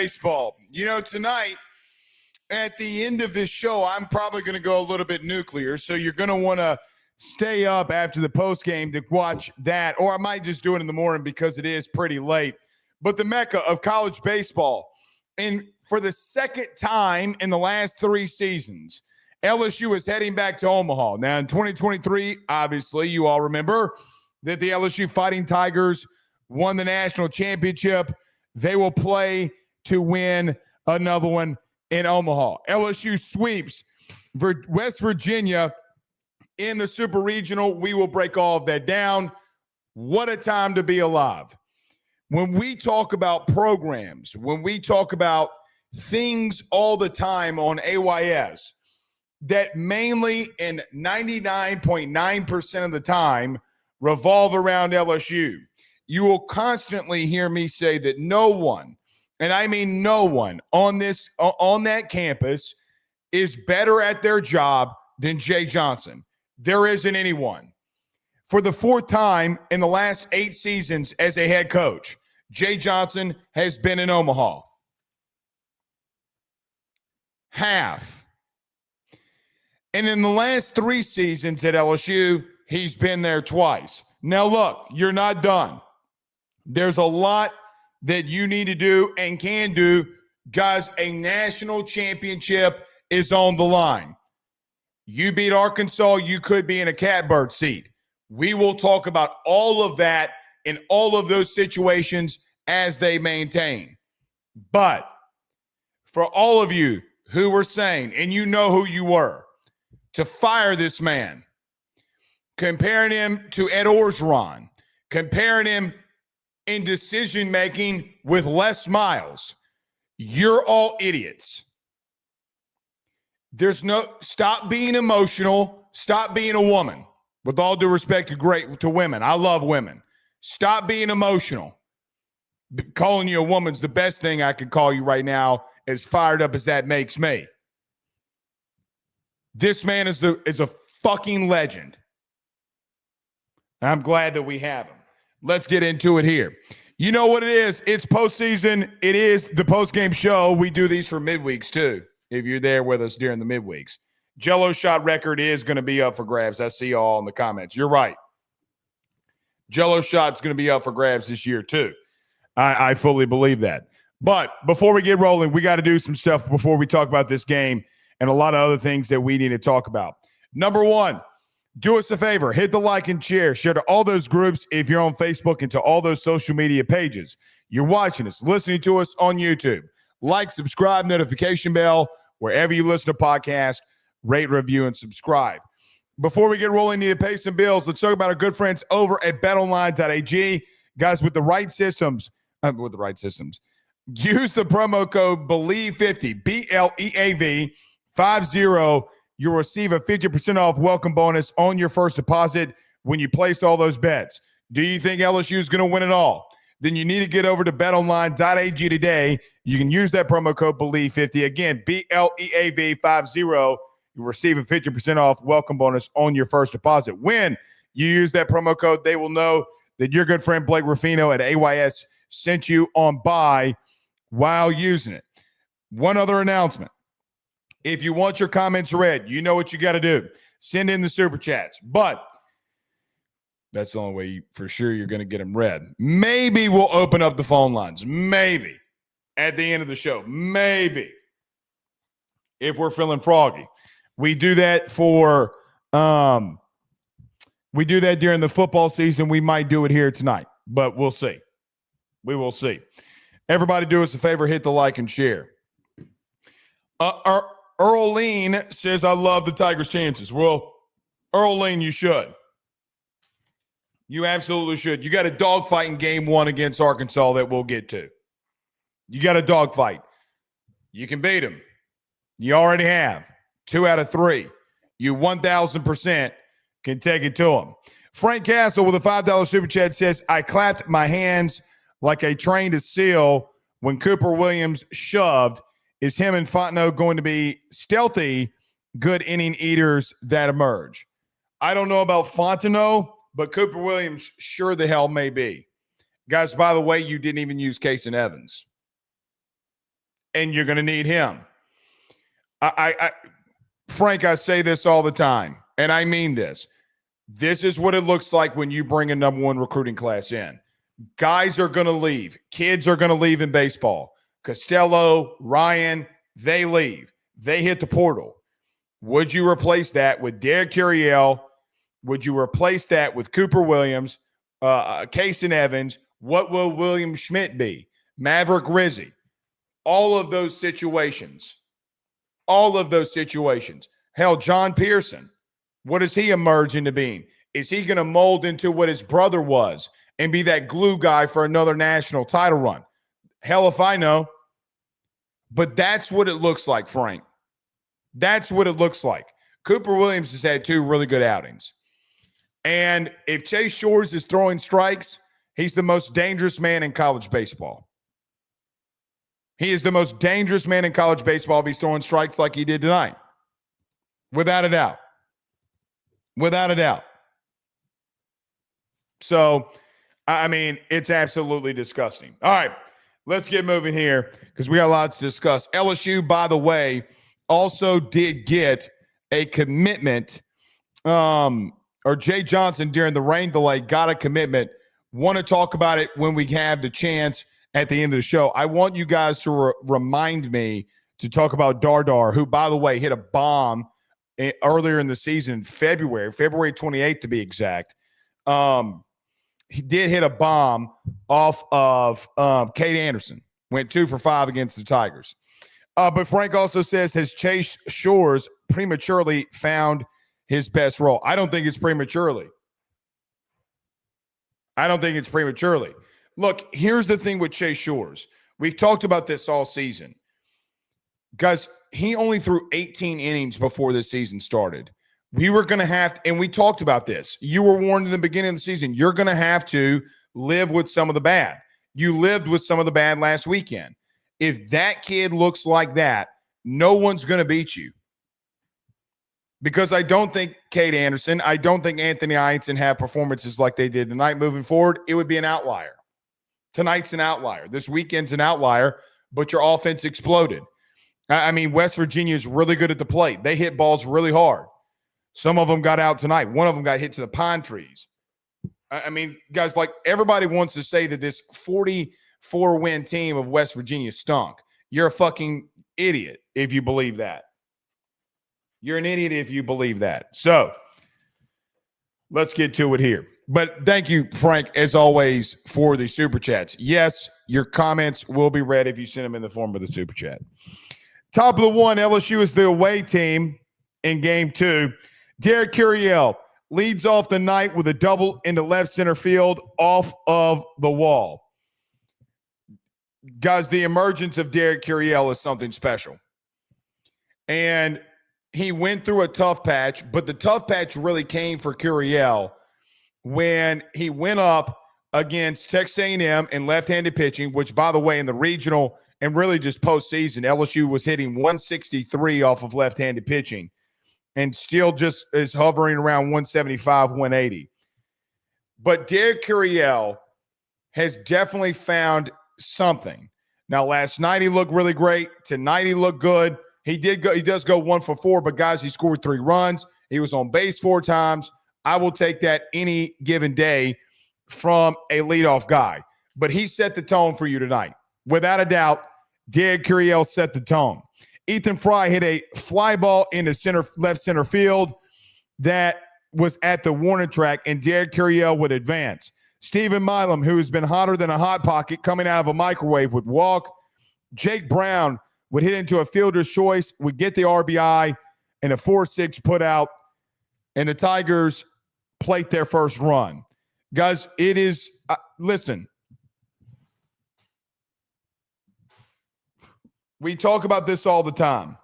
Baseball. You know, tonight, at the end of this show, I'm probably going to go a little bit nuclear, so you're going to want to stay up after the postgame to watch that, or I might just do it in the morning because it is pretty late. But the mecca of college baseball, and for the second time in the last 3 seasons, LSU is heading back to Omaha. Now, in 2023, obviously, you all remember that the LSU Fighting Tigers won the national championship. They will play to win another one in Omaha. LSU sweeps West Virginia in the Super Regional. We will break all of that down. What a time to be alive. When we talk about programs, when we talk about things all the time on AYS that mainly and 99.9% of the time revolve around LSU, you will constantly hear me say that no one, and I mean no one on that campus is better at their job than Jay Johnson. There isn't anyone. For the 4th time in the last 8 seasons as a head coach, Jay Johnson has been in Omaha. Half. And in the last 3 seasons at LSU, he's been there twice. Now, look, you're not done. There's a lot that you need to do and can do. Guys, a national championship is on the line. You beat Arkansas, you could be in a catbird seat. We will talk about all of that in all of those situations as they maintain. But for all of you who were saying, and you know who you were, to fire this man, comparing him to Ed Orgeron, comparing him in decision-making with Les Miles, you're all idiots. Stop being emotional. Stop being a woman. With all due respect to women. I love women. Stop being emotional. Calling you a woman's the best thing I could call you right now, as fired up as that makes me. This man is a fucking legend. And I'm glad that we have him. Let's get into it here. You know what it is. It's postseason. It is the postgame show. We do these for midweeks too, if you're there with us during the midweeks. Jello shot record is going to be up for grabs. I see you all in the comments. You're right. Jello shot's going to be up for grabs this year too. I fully believe that. But before we get rolling, we got to do some stuff before we talk about this game and a lot of other things that we need to talk about. Number one, do us a favor. Hit the like and share. Share to all those groups if you're on Facebook and to all those social media pages. You're watching us, listening to us on YouTube. Like, subscribe, notification bell, wherever you listen to podcasts, rate, review, and subscribe. Before we get rolling, need to pay some bills. Let's talk about our good friends over at betonline.ag. Guys, with the right systems, use the promo code BELIEVE50, BLEAV 50. You'll receive a 50% off welcome bonus on your first deposit when you place all those bets. Do you think LSU is going to win it all? Then you need to get over to betonline.ag today. You can use that promo code BELIEVE50. Again, BLEAV 50. You'll receive a 50% off welcome bonus on your first deposit. When you use that promo code, they will know that your good friend Blake Ruffino at AYS sent you on by while using it. One other announcement. If you want your comments read, you know what you got to do. Send in the super chats. But that's the only way for sure you're going to get them read. Maybe we'll open up the phone lines. Maybe. At the end of the show. Maybe. If we're feeling froggy. We do that we do that during the football season. We might do it here tonight. But we'll see. We will see. Everybody do us a favor. Hit the like and share. Earlene says, I love the Tigers' chances. Well, Earlene, you should. You absolutely should. You got a dogfight in game 1 against Arkansas that we'll get to. You got a dogfight. You can beat them. You already have. 2 out of 3. You 1,000% can take it to them. Frank Castle with a $5 super chat says, I clapped my hands like I trained a seal when Cooper Williams shoved. Is him and Fontenot going to be stealthy, good inning eaters that emerge? I don't know about Fontenot, but Cooper Williams sure the hell may be. Guys, by the way, you didn't even use Case and Evans. and you're going to need him. Frank, I say this all the time, and I mean this. This is what it looks like when you bring a number one recruiting class in. Guys are going to leave. Kids are going to leave in baseball. Costello, Ryan, they leave. They hit the portal. Would you replace that with Derek Curiel? Would you replace that with Cooper Williams, Kason Evans? What will William Schmidt be? Maverick Rizzi? All of those situations. Hell, John Pearson. What does he emerge into being? Is he going to mold into what his brother was and be that glue guy for another national title run? Hell if I know. But that's what it looks like, Frank. That's what it looks like. Cooper Williams has had 2 really good outings. And if Chase Shores is throwing strikes, he's the most dangerous man in college baseball. He is the most dangerous man in college baseball if he's throwing strikes like he did tonight. Without a doubt. Without a doubt. So, I mean, it's absolutely disgusting. All right, let's get moving here because we got a lot to discuss. LSU, by the way, also did get a commitment, or Jay Johnson during the rain delay got a commitment. Want to talk about it when we have the chance at the end of the show. I want you guys to remind me to talk about Dardar, who, by the way, hit a bomb earlier in the season, February 28th to be exact. He did hit a bomb off of Cade Anderson. Went 2 for 5 against the Tigers. But Frank also says, has Chase Shores prematurely found his best role? I don't think it's prematurely. Look, here's the thing with Chase Shores. We've talked about this all season. Guys, he only threw 18 innings before this season started. We were going to have to, and we talked about this. You were warned in the beginning of the season, you're going to have to live with some of the bad. You lived with some of the bad last weekend. If that kid looks like that, no one's going to beat you. Because I don't think Cade Anderson, I don't think Anthony Einstein have performances like they did tonight. Moving forward, it would be an outlier. Tonight's an outlier. This weekend's an outlier, but your offense exploded. I mean, West Virginia is really good at the plate. They hit balls really hard. Some of them got out tonight. One of them got hit to the pine trees. I mean, guys, like everybody wants to say that this 44-win team of West Virginia stunk. You're a fucking idiot if you believe that. You're an idiot if you believe that. So let's get to it here. But thank you, Frank, as always, for the Super Chats. Yes, your comments will be read if you send them in the form of the Super Chat. Top of the one, LSU is the away team in Game 2. Derek Curiel leads off the night with a double into left center field off of the wall. Guys, the emergence of Derek Curiel is something special. And he went through a tough patch, but the tough patch really came for Curiel when he went up against Texas A&M in left-handed pitching, which, by the way, in the regional and really just postseason, LSU was hitting 163 off of left-handed pitching and still just is hovering around 175, 180. But Derek Curiel has definitely found something. Now, last night he looked really great. Tonight he looked good. He does go 1 for 4, but guys, he scored 3 runs. He was on base 4 times. I will take that any given day from a leadoff guy. But he set the tone for you tonight. Without a doubt, Derek Curiel set the tone. Ethan Fry hit a fly ball into left center field that was at the warning track, and Derek Curiel would advance. Stephen Milam, who's been hotter than a hot pocket coming out of a microwave, would walk. Jake Brown would hit into a fielder's choice, would get the RBI, and a 4-6 put out, and the Tigers plate their first run. Guys, it is listen. We talk about this all the time.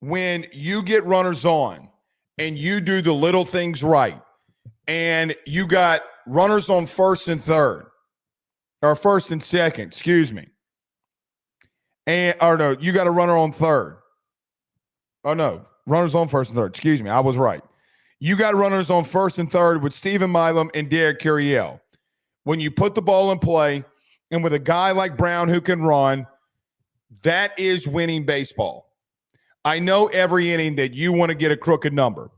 When you get runners on and you do the little things right, and you got runners on first and third, or first and second, excuse me. You got a runner on third. Oh, no, runners on first and third. Excuse me, I was right. You got runners on first and third with Stephen Milam and Derek Curiel. When you put the ball in play, and with a guy like Brown who can run, That is winning baseball. I know every inning that you want to get a crooked number,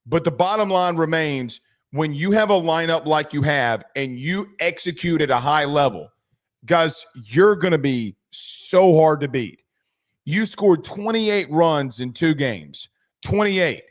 but the bottom line remains when you have a lineup like you have and you execute at a high level, guys, you're going to be so hard to beat. You scored 28 runs in 2 games, 28.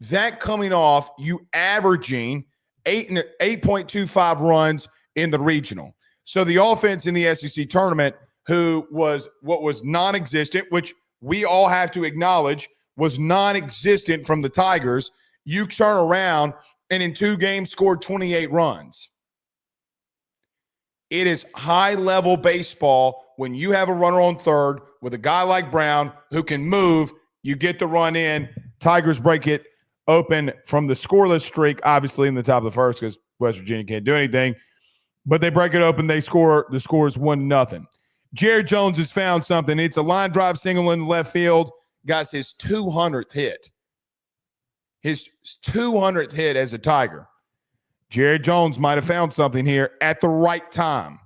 That coming off you averaging 8.25 runs in the regional. So the offense in the SEC tournament, who was what was non-existent, which we all have to acknowledge was non-existent from the Tigers, you turn around and in 2 games scored 28 runs. It is high-level baseball when you have a runner on third with a guy like Brown who can move, you get the run in. Tigers break it open from the scoreless streak, obviously in the top of the first because West Virginia can't do anything. But they break it open. They score. The score is 1-0. Jared Jones has found something. It's a line drive single in the left field. Guys, his 200th hit. His 200th hit as a Tiger. Jared Jones might have found something here at the right time.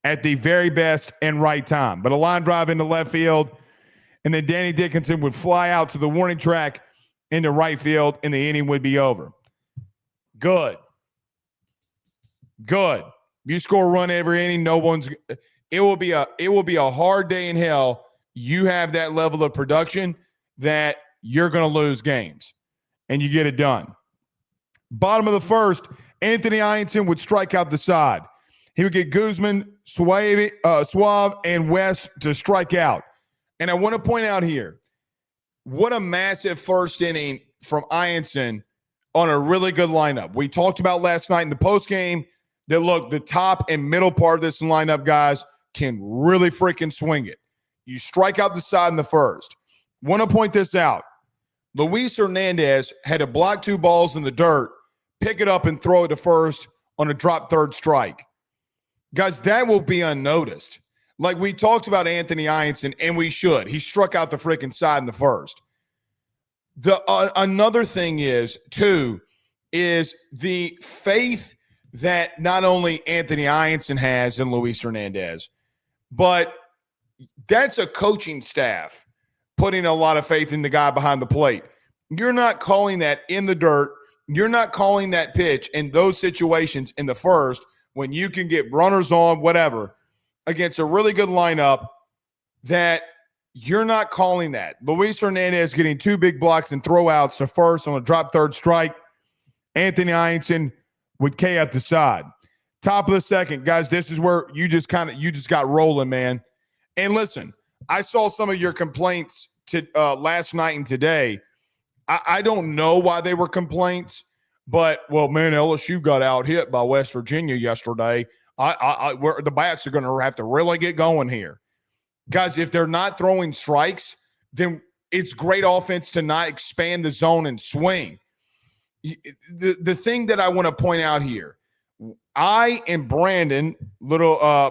At the very best and right time. But a line drive into left field, and then Danny Dickinson would fly out to the warning track into right field, and the inning would be over. Good. You score a run every inning, it will be a hard day in hell. You have that level of production that you're going to lose games, and you get it done. Bottom of the first, Anthony Ianson would strike out the side. He would get Guzman, Suave, and West to strike out. And I want to point out here, what a massive first inning from Ianson on a really good lineup. We talked about last night in the postgame that, look, the top and middle part of this lineup, guys, can really freaking swing it. You strike out the side in the first. Want to point this out. Luis Hernandez had to block 2 balls in the dirt, pick it up and throw it to first on a drop third strike. Guys, that will be unnoticed. Like we talked about Anthony Ianson, and we should. He struck out the freaking side in the first. Another thing is, too, is the faith that not only Anthony Ianson has in Luis Hernandez, but that's a coaching staff putting a lot of faith in the guy behind the plate. You're not calling that in the dirt. You're not calling that pitch in those situations in the first when you can get runners on, whatever, against a really good lineup that you're not calling that. Luis Hernandez getting 2 big blocks and throwouts to first on a drop third strike. Anthony Ianson would K up the side. Top of the second, guys, this is where you just got rolling, man. And listen, I saw some of your complaints last night and today. I don't know why they were complaints, but, well, man, LSU got out hit by West Virginia yesterday. The bats are going to have to really get going here. Guys, if they're not throwing strikes, then it's great offense to not expand the zone and swing. The thing that I want to point out here, I and Brandon,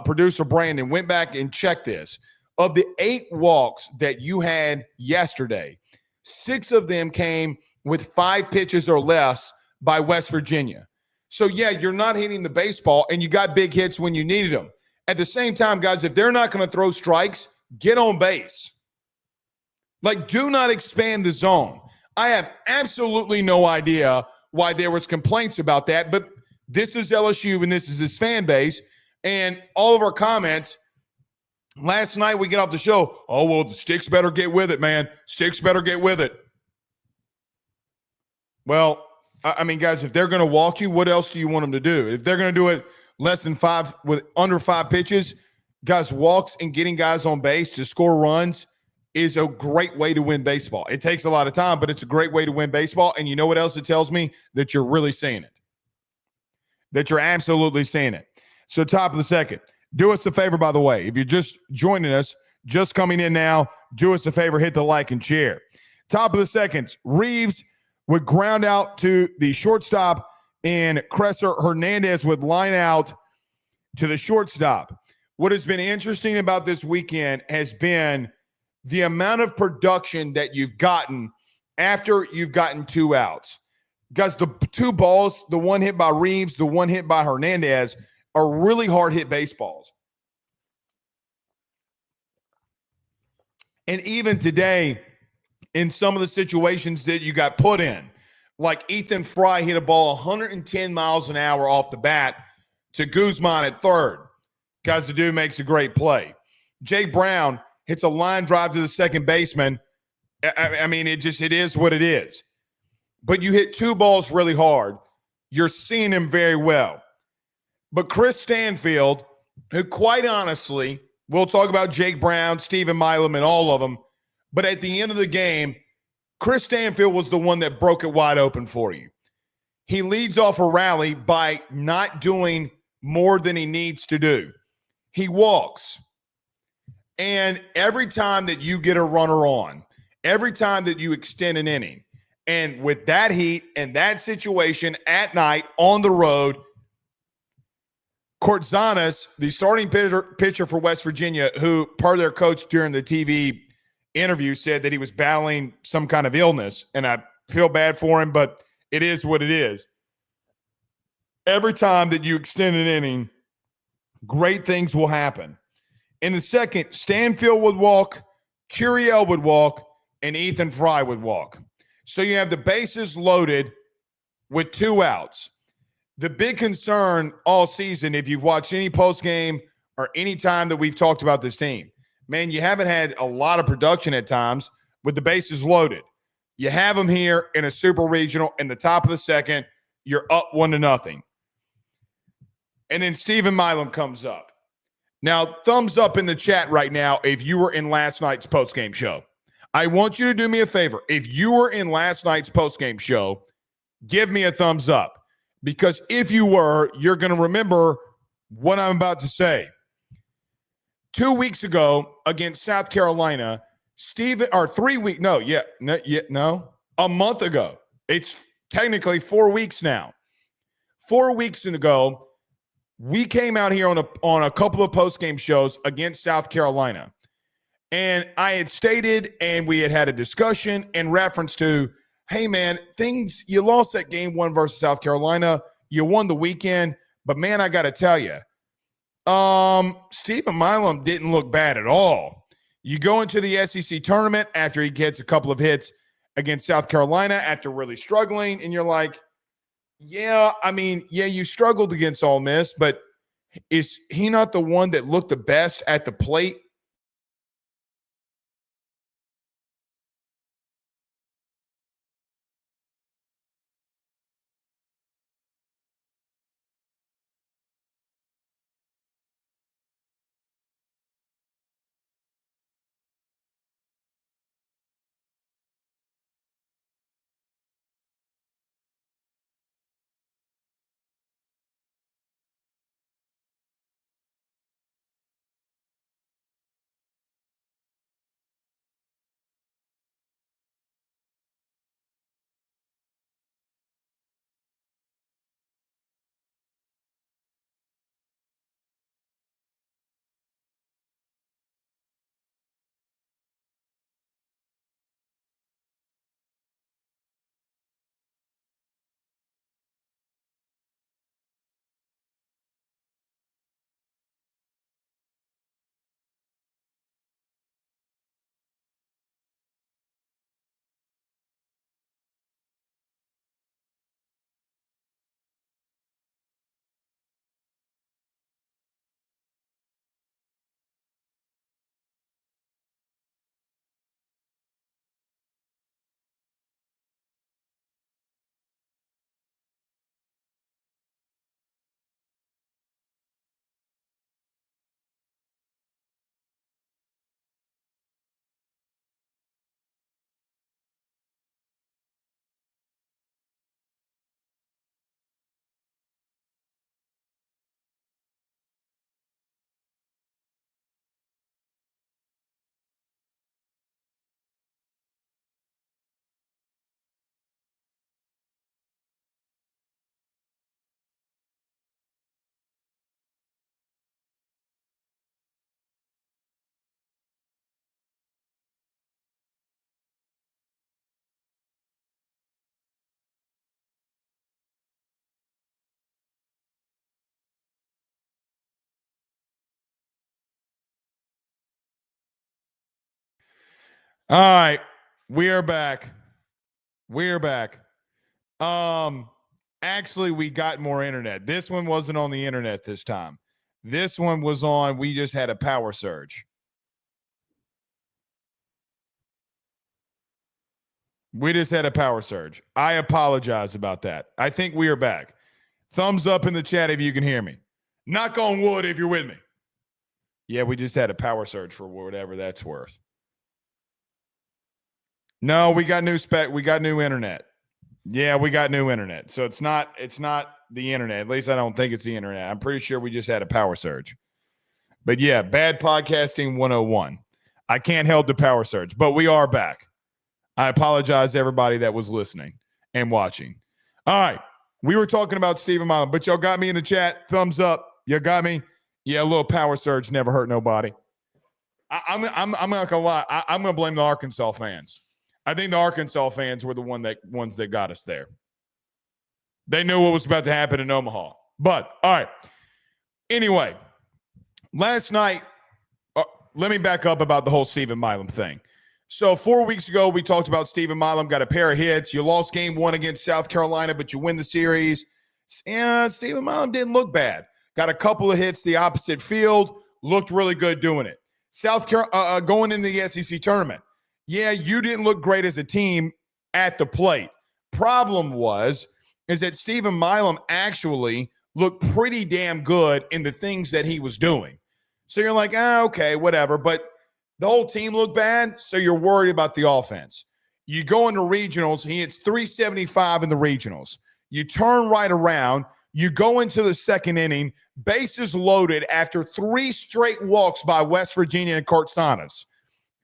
producer Brandon, went back and checked this. Of the 8 walks that you had yesterday, 6 of them came with 5 pitches or less by West Virginia. So, yeah, you're not hitting the baseball, and you got big hits when you needed them. At the same time, guys, if they're not going to throw strikes, get on base. Like, do not expand the zone. I have absolutely no idea why there was complaints about that, but this is LSU, and this is his fan base, and all of our comments – last night we get off the show, oh, well, the Sticks better get with it, man. Sticks better get with it. Well, I mean, guys, if they're going to walk you, what else do you want them to do? If they're going to do it less than 5 with under 5 pitches, guys, walks and getting guys on base to score runs is a great way to win baseball. It takes a lot of time, but it's a great way to win baseball. And you know what else it tells me? That you're really seeing it. That you're absolutely seeing it. So top of the second. Do us a favor, by the way. If you're just joining us, just coming in now, do us a favor, hit the like and share. Top of the second, Reeves would ground out to the shortstop, and Cresser Hernandez would line out to the shortstop. What has been interesting about this weekend has been the amount of production that you've gotten after you've gotten 2 outs. Guys, the 2 balls, the one hit by Reeves, the one hit by Hernandez, are really hard hit baseballs. And even today, in some of the situations that you got put in, like Ethan Fry hit a ball 110 miles an hour off the bat to Guzman at third because the dude makes a great play. Jake Brown hits a line drive to the second baseman. I mean, it is what it is. But you hit two balls really hard. You're seeing him very well. But Chris Stanfield, who quite honestly, we'll talk about Jake Brown, Stephen Milam, and all of them, but at the end of the game, Chris Stanfield was the one that broke it wide open for you. He leads off a rally by not doing more than he needs to do. He walks. And every time that you get a runner on, every time that you extend an inning, and with that heat and that situation at night on the road, Cortzanes, the starting pitcher for West Virginia, who part of their coach during the TV interview said that he was battling some kind of illness, and I feel bad for him, but it is what it is. Every time that you extend an inning, great things will happen. In the second, Stanfield would walk, Curiel would walk, and Ethan Fry would walk. So you have the bases loaded with two outs. The big concern all season, if you've watched any postgame or any time that we've talked about this team, man, you haven't had a lot of production at times with the bases loaded. You have them here in a super regional in the top of the second. You're up 1-0. And then Stephen Milam comes up. Now, thumbs up in the chat right now if you were in last night's postgame show. I want you to do me a favor. If you were in last night's postgame show, give me a thumbs up. Because if you were, you're going to remember what I'm about to say. 2 weeks ago against South Carolina, a month ago. It's technically 4 weeks now. 4 weeks ago, we came out here on a couple of postgame shows against South Carolina. And I had stated, and we had a discussion in reference to, hey, man, you lost that game 1 versus South Carolina. You won the weekend. But, man, I got to tell you, Stephen Milam didn't look bad at all. You go into the SEC tournament after he gets a couple of hits against South Carolina after really struggling, and you're like, you struggled against Ole Miss, but is he not the one that looked the best at the plate? All right. We are back. We're back. Actually, we got more internet. This one wasn't on the internet this time. This one was on, we just had a power surge. We just had a power surge. I apologize about that. I think we are back. Thumbs up in the chat if you can hear me. Knock on wood if you're with me. Yeah, we just had a power surge for whatever that's worth. No, we got new spec. We got new internet. Yeah, we got new internet. So it's not the internet. At least I don't think it's the internet. I'm pretty sure we just had a power surge. But yeah, bad podcasting 101. I can't help the power surge, but we are back. I apologize to everybody that was listening and watching. All right. We were talking about Stephen Milam, but y'all got me in the chat. Thumbs up. You got me? Yeah, a little power surge never hurt nobody. I'm not gonna lie. I'm gonna blame the Arkansas fans. I think the Arkansas fans were the ones that got us there. They knew what was about to happen in Omaha. But all right. Anyway, last night, let me back up about the whole Stephen Milam thing. So 4 weeks ago, we talked about Stephen Milam got a pair of hits. You lost game one against South Carolina, but you win the series. And Stephen Milam didn't look bad. Got a couple of hits the opposite field. Looked really good doing it. South Carolina going into the SEC tournament. Yeah, you didn't look great as a team at the plate. Problem is that Stephen Milam actually looked pretty damn good in the things that he was doing. So you're like, okay, whatever. But the whole team looked bad, so you're worried about the offense. You go into regionals, he hits 375 in the regionals. You turn right around, you go into the second inning, bases loaded after 3 straight walks by West Virginia and Cartsanas.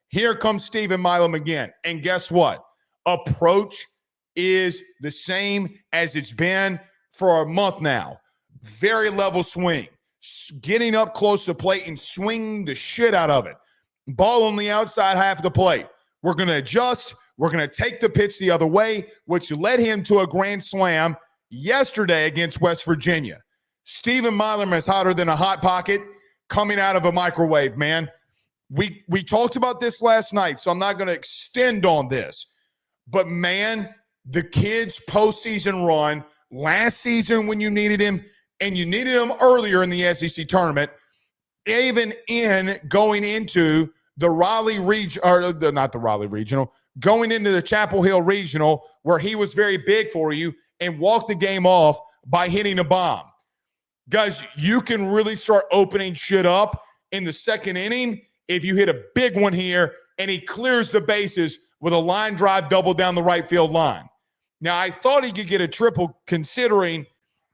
Here comes Stephen Milam again. And guess what? Approach is the same as it's been for a month now. Very level swing. Getting up close to plate and swinging the shit out of it. Ball on the outside half of the plate. We're going to adjust. We're going to take the pitch the other way, which led him to a grand slam yesterday against West Virginia. Stephen Milam is hotter than a hot pocket coming out of a microwave, man. We talked about this last night, so I'm not going to extend on this. But, man, the kid's postseason run last season when you needed him, and you needed him earlier in the SEC tournament, even in going into the Raleigh region, or not the Raleigh regional, going into the Chapel Hill regional where he was very big for you and walked the game off by hitting a bomb. Guys, you can really start opening shit up in the second inning if you hit a big one here and he clears the bases with a line drive double down the right field line. Now, I thought he could get a triple considering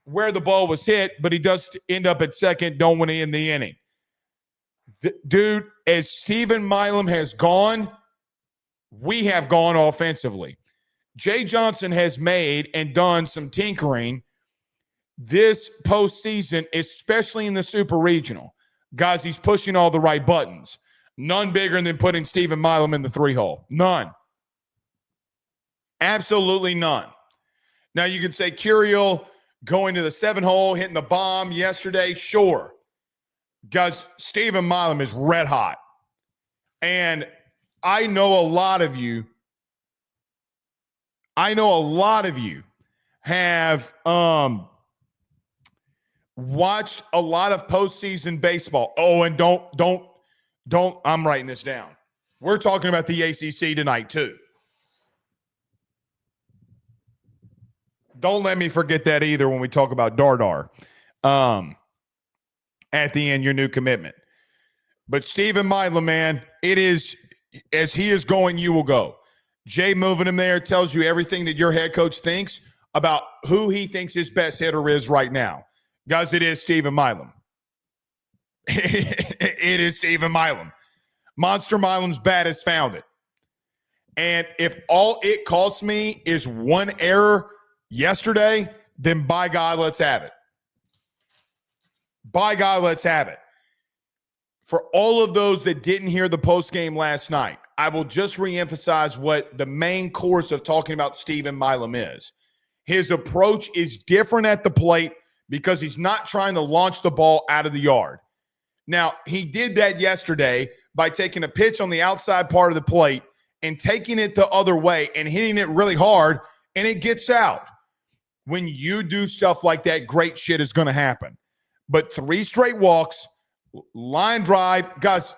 where the ball was hit, but he does end up at second, don't win in the inning. Dude, as Stephen Milam has gone, we have gone offensively. Jay Johnson has made and done some tinkering this postseason, especially in the super regional. Guys, he's pushing all the right buttons. None bigger than putting Stephen Milam in the 3-hole. None. Absolutely none. Now, you could say Curiel going to the 7-hole, hitting the bomb yesterday. Sure. Guys, Stephen Milam is red hot. And I know a lot of you have watched a lot of postseason baseball. Oh, and don't, I'm writing this down. We're talking about the ACC tonight, too. Don't let me forget that either when we talk about Dardar. At the end, your new commitment. But Stephen Milam, man, it is as he is going, you will go. Jay moving him there tells you everything that your head coach thinks about who he thinks his best hitter is right now. Guys, it is Stephen Milam. It is Stephen Milam. Monster Milam's bat has found it. And if all it costs me is one error yesterday, then by God, let's have it. By God, let's have it. For all of those that didn't hear the postgame last night, I will just reemphasize what the main course of talking about Stephen Milam is. His approach is different at the plate because he's not trying to launch the ball out of the yard. Now, he did that yesterday by taking a pitch on the outside part of the plate and taking it the other way and hitting it really hard, and it gets out. When you do stuff like that, great shit is going to happen. But 3 straight walks, line drive, guys,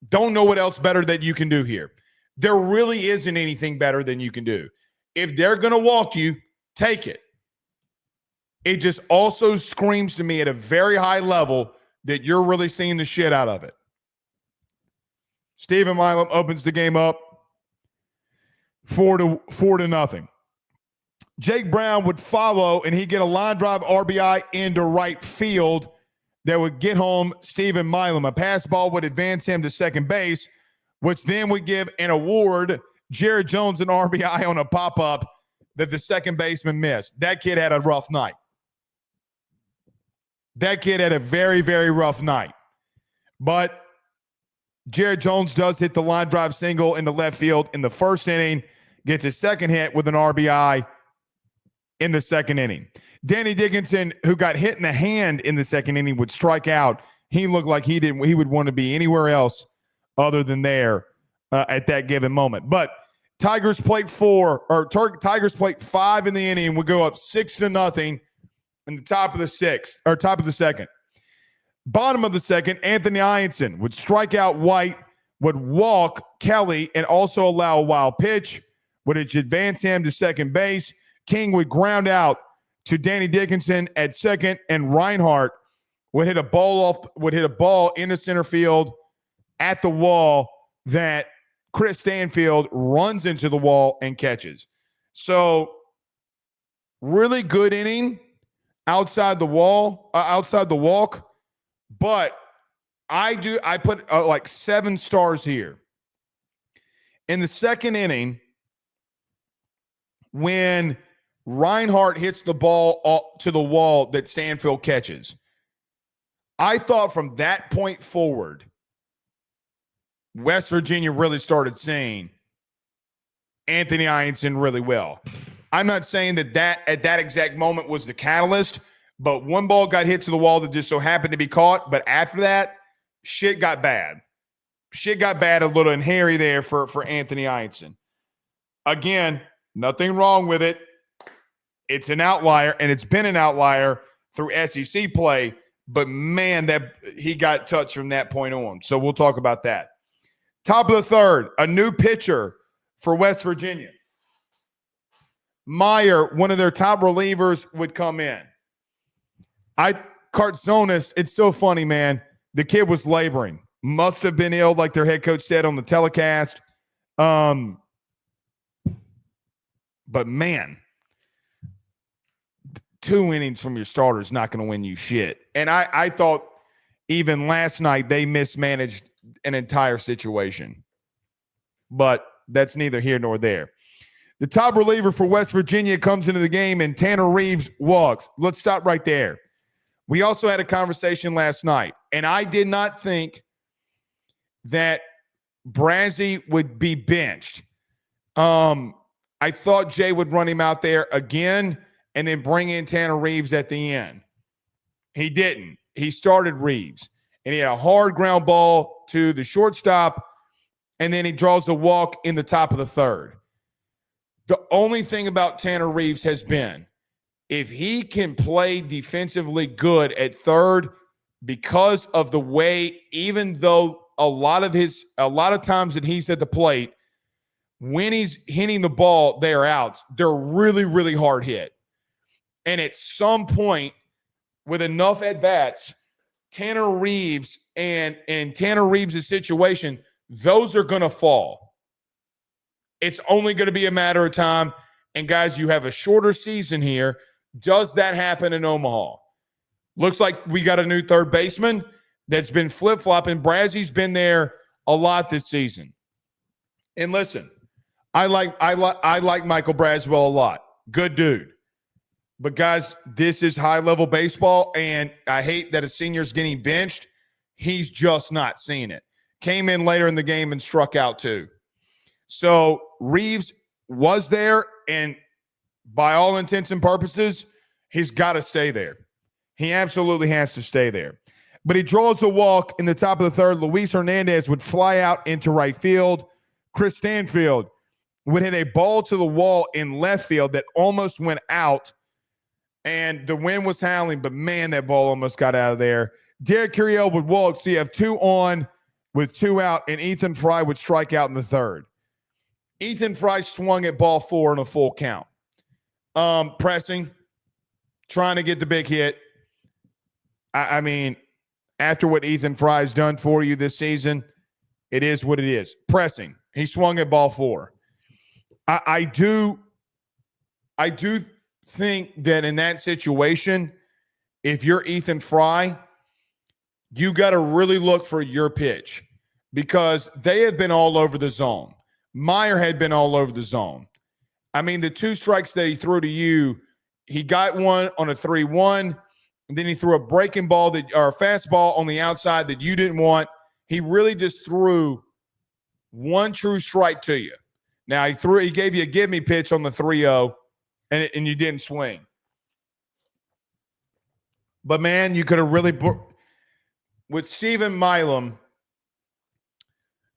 don't know what else better that you can do here. There really isn't anything better than you can do. If they're going to walk you, take it. It just also screams to me at a very high level that you're really seeing the shit out of it. Stephen Milam opens the game up 4-0. Jake Brown would follow, and he'd get a line drive RBI into right field that would get home Stephen Milam. A pass ball would advance him to second base, which then would give an award Jared Jones an RBI on a pop-up that the second baseman missed. That kid had a rough night. That kid had a very, very rough night. But Jared Jones does hit the line drive single into left field in the first inning, gets his second hit with an RBI in the second inning. Danny Dickinson, who got hit in the hand in the second inning, would strike out. He looked like he would want to be anywhere else other than there at that given moment. But Tigers plate 5 in the inning, would go up 6-0 in the top of the second. Bottom of the second, Anthony Ianson would strike out White, would walk Kelly, and also allow a wild pitch, would advance him to second base. King would ground out to Danny Dickinson at second, and Reinhardt would hit a ball into center field at the wall that Chris Stanfield runs into the wall and catches. So really good inning outside the walk, but I put like 7 stars here. In the second inning, when Reinhardt hits the ball to the wall that Stanfield catches, I thought from that point forward, West Virginia really started seeing Anthony Ianson really well. I'm not saying that at that exact moment was the catalyst, but one ball got hit to the wall that just so happened to be caught. But after that, shit got bad. Shit got bad a little and hairy there for Anthony Ianson. Again, nothing wrong with it. It's an outlier, and it's been an outlier through SEC play. But, man, that he got touched from that point on. So we'll talk about that. Top of the third, a new pitcher for West Virginia. Meyer, one of their top relievers, would come in. Cartzonis, it's so funny, man. The kid was laboring. Must have been ill, like their head coach said on the telecast. But, man, 2 innings from your starter is not going to win you shit. And I thought even last night they mismanaged an entire situation. But that's neither here nor there. The top reliever for West Virginia comes into the game, and Tanner Reeves walks. Let's stop right there. We also had a conversation last night, and I did not think that Brazzi would be benched. I thought Jay would run him out there again and then bring in Tanner Reeves at the end. He didn't. He started Reeves, and he had a hard ground ball to the shortstop, and then he draws the walk in the top of the third. The only thing about Tanner Reeves has been, if he can play defensively good at third, because of the way, even though a lot of times that he's at the plate, when he's hitting the ball, they are outs. They're really, really hard hit. And at some point, with enough at-bats, Tanner Reeves and Tanner Reeves' situation, those are going to fall. It's only going to be a matter of time. And, guys, you have a shorter season here. Does that happen in Omaha? Looks like we got a new third baseman that's been flip-flopping. Brazzi's been there a lot this season. And listen, I like Michael Braswell a lot. Good dude. But, guys, this is high-level baseball, and I hate that a senior's getting benched. He's just not seeing it. Came in later in the game and struck out too. So Reeves was there, and by all intents and purposes, he's got to stay there. He absolutely has to stay there. But he draws a walk in the top of the third. Luis Hernandez would fly out into right field. Chris Stanfield would hit a ball to the wall in left field that almost went out, and the wind was howling, but man, that ball almost got out of there. Derek Curiel would walk, so you have 2 on with 2 out, and Ethan Fry would strike out in the third. Ethan Fry swung at ball 4 in a full count. Pressing, trying to get the big hit. I mean, after what Ethan Fry's done for you this season, it is what it is. Pressing. He swung at ball 4. I do think that in that situation, if you're Ethan Fry, you got to really look for your pitch because they have been all over the zone. Meyer had been all over the zone. I mean, the 2 strikes that he threw to you, he got one on a 3-1, and then he threw a breaking ball or a fastball on the outside that you didn't want. He really just threw one true strike to you. Now, he gave you a give-me pitch on the 3-0, and you didn't swing. But, man, you could have really – with Stephen Milam,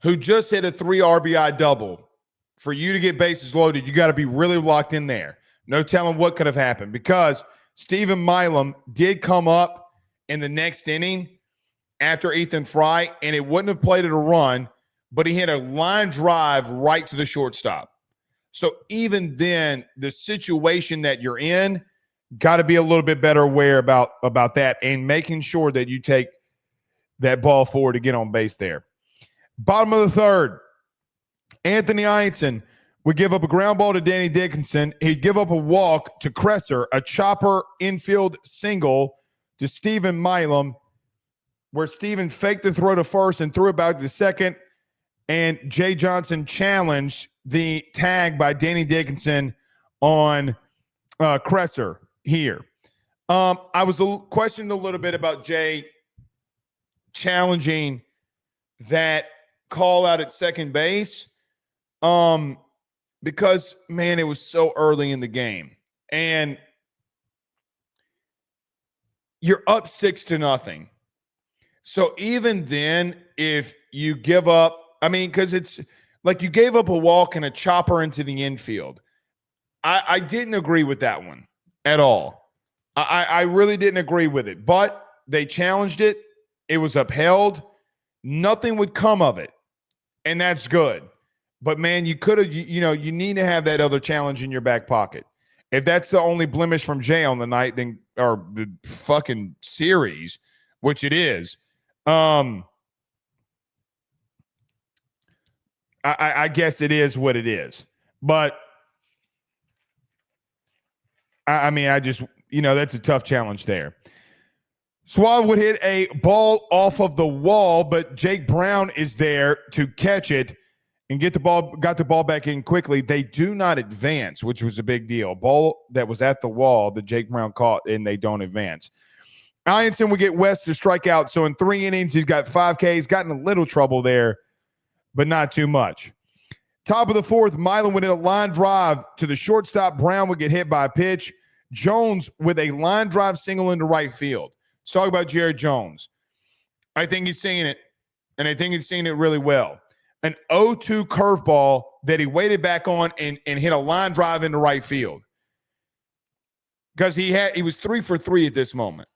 who just hit a 3 RBI double, for you to get bases loaded, you got to be really locked in there. No telling what could have happened because Stephen Milam did come up in the next inning after Ethan Fry, and it wouldn't have played it a run, but he hit a line drive right to the shortstop. So even then, the situation that you're in, got to be a little bit better aware about that and making sure that you take that ball forward to get on base there. Bottom of the third, Anthony Ianson would give up a ground ball to Danny Dickinson. He'd give up a walk to Cresser, a chopper infield single to Stephen Milam, where Stephen faked the throw to first and threw it back to second. And Jay Johnson challenged the tag by Danny Dickinson on Cresser here. I was questioned a little bit about Jay challenging that call out at second base because, man, it was so early in the game. And you're up 6-0. So even then, if you give up, I mean, because it's like you gave up a walk and a chopper into the infield. I didn't agree with that one at all. I really didn't agree with it. But they challenged it. It was upheld. Nothing would come of it. And that's good. But, man, you could have, you need to have that other challenge in your back pocket. If that's the only blemish from Jay on the night, then or the fucking series, which it is, I guess it is what it is. But, I mean, I just, that's a tough challenge there. Swab would hit a ball off of the wall, but Jake Brown is there to catch it and got the ball back in quickly. They do not advance, which was a big deal. Ball that was at the wall that Jake Brown caught, and they don't advance. Ianson would get West to strike out. So in 3 innings, he's got 5 Ks, gotten a little trouble there, but not too much. Top of the fourth, Milan would hit a line drive to the shortstop. Brown would get hit by a pitch. Jones with a line drive single into right field. Let's talk about Jared Jones. I think he's seeing it, and I think he's seeing it really well. An 0-2 curveball that he waited back on and hit a line drive into right field. Because he was 3 for 3 at this moment.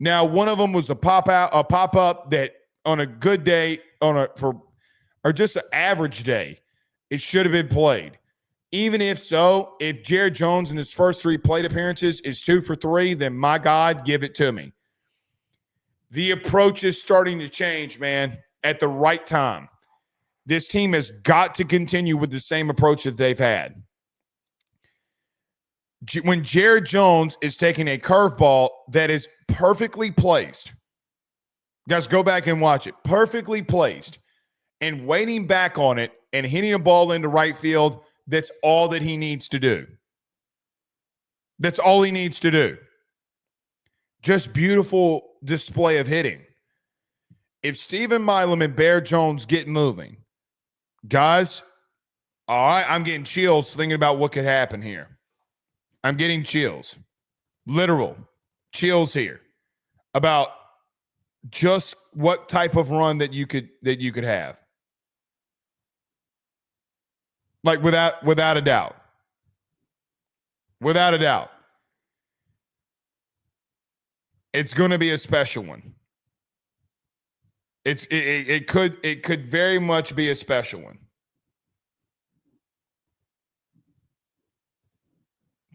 Now, one of them was a pop-up that on a good day, or just an average day, it should have been played. Even if so, if Jared Jones in his first 3 plate appearances is 2 for 3, then my God, give it to me. The approach is starting to change, man, at the right time. This team has got to continue with the same approach that they've had. When Jared Jones is taking a curveball that is perfectly placed, guys, go back and watch it, perfectly placed, and waiting back on it and hitting a ball into right field, that's all that he needs to do. That's all he needs to do. Just beautiful display of hitting. If Stephen Milam and Bear Jones get moving, guys, all right, I'm getting chills thinking about what could happen here. I'm getting chills. Literal chills here about just what type of run that you could have. Like without a doubt. Without a doubt. It's going to be a special one. It could very much be a special one.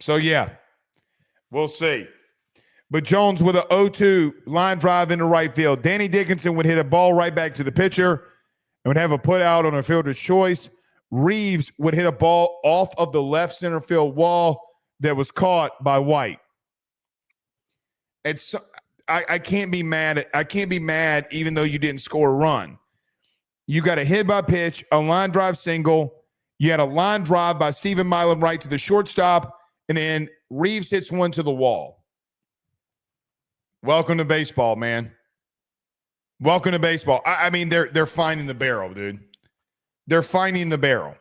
So yeah, we'll see. But Jones with an 0-2 line drive into right field. Danny Dickinson would hit a ball right back to the pitcher and would have a put out on a fielder's choice. Reeves would hit a ball off of the left center field wall that was caught by White. It's I can't be mad. I can't be mad even though you didn't score a run. You got a hit by pitch, a line drive single. You had a line drive by Stephen Milam right to the shortstop, and then Reeves hits one to the wall. Welcome to baseball, man. Welcome to baseball. I mean, they're finding the barrel, dude. They're finding the barrel.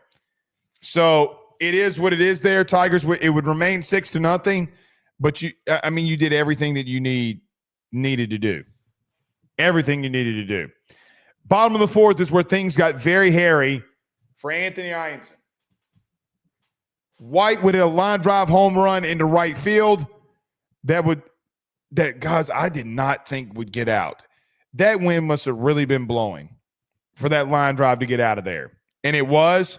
So it is what it is there. Tigers, it would remain 6-0, but you did everything that you needed to do. Everything you needed to do. Bottom of the fourth is where things got very hairy for Anthony Ianson. White would hit a line drive home run into right field that guys, I did not think would get out. That wind must have really been blowing for that line drive to get out of there. And it was.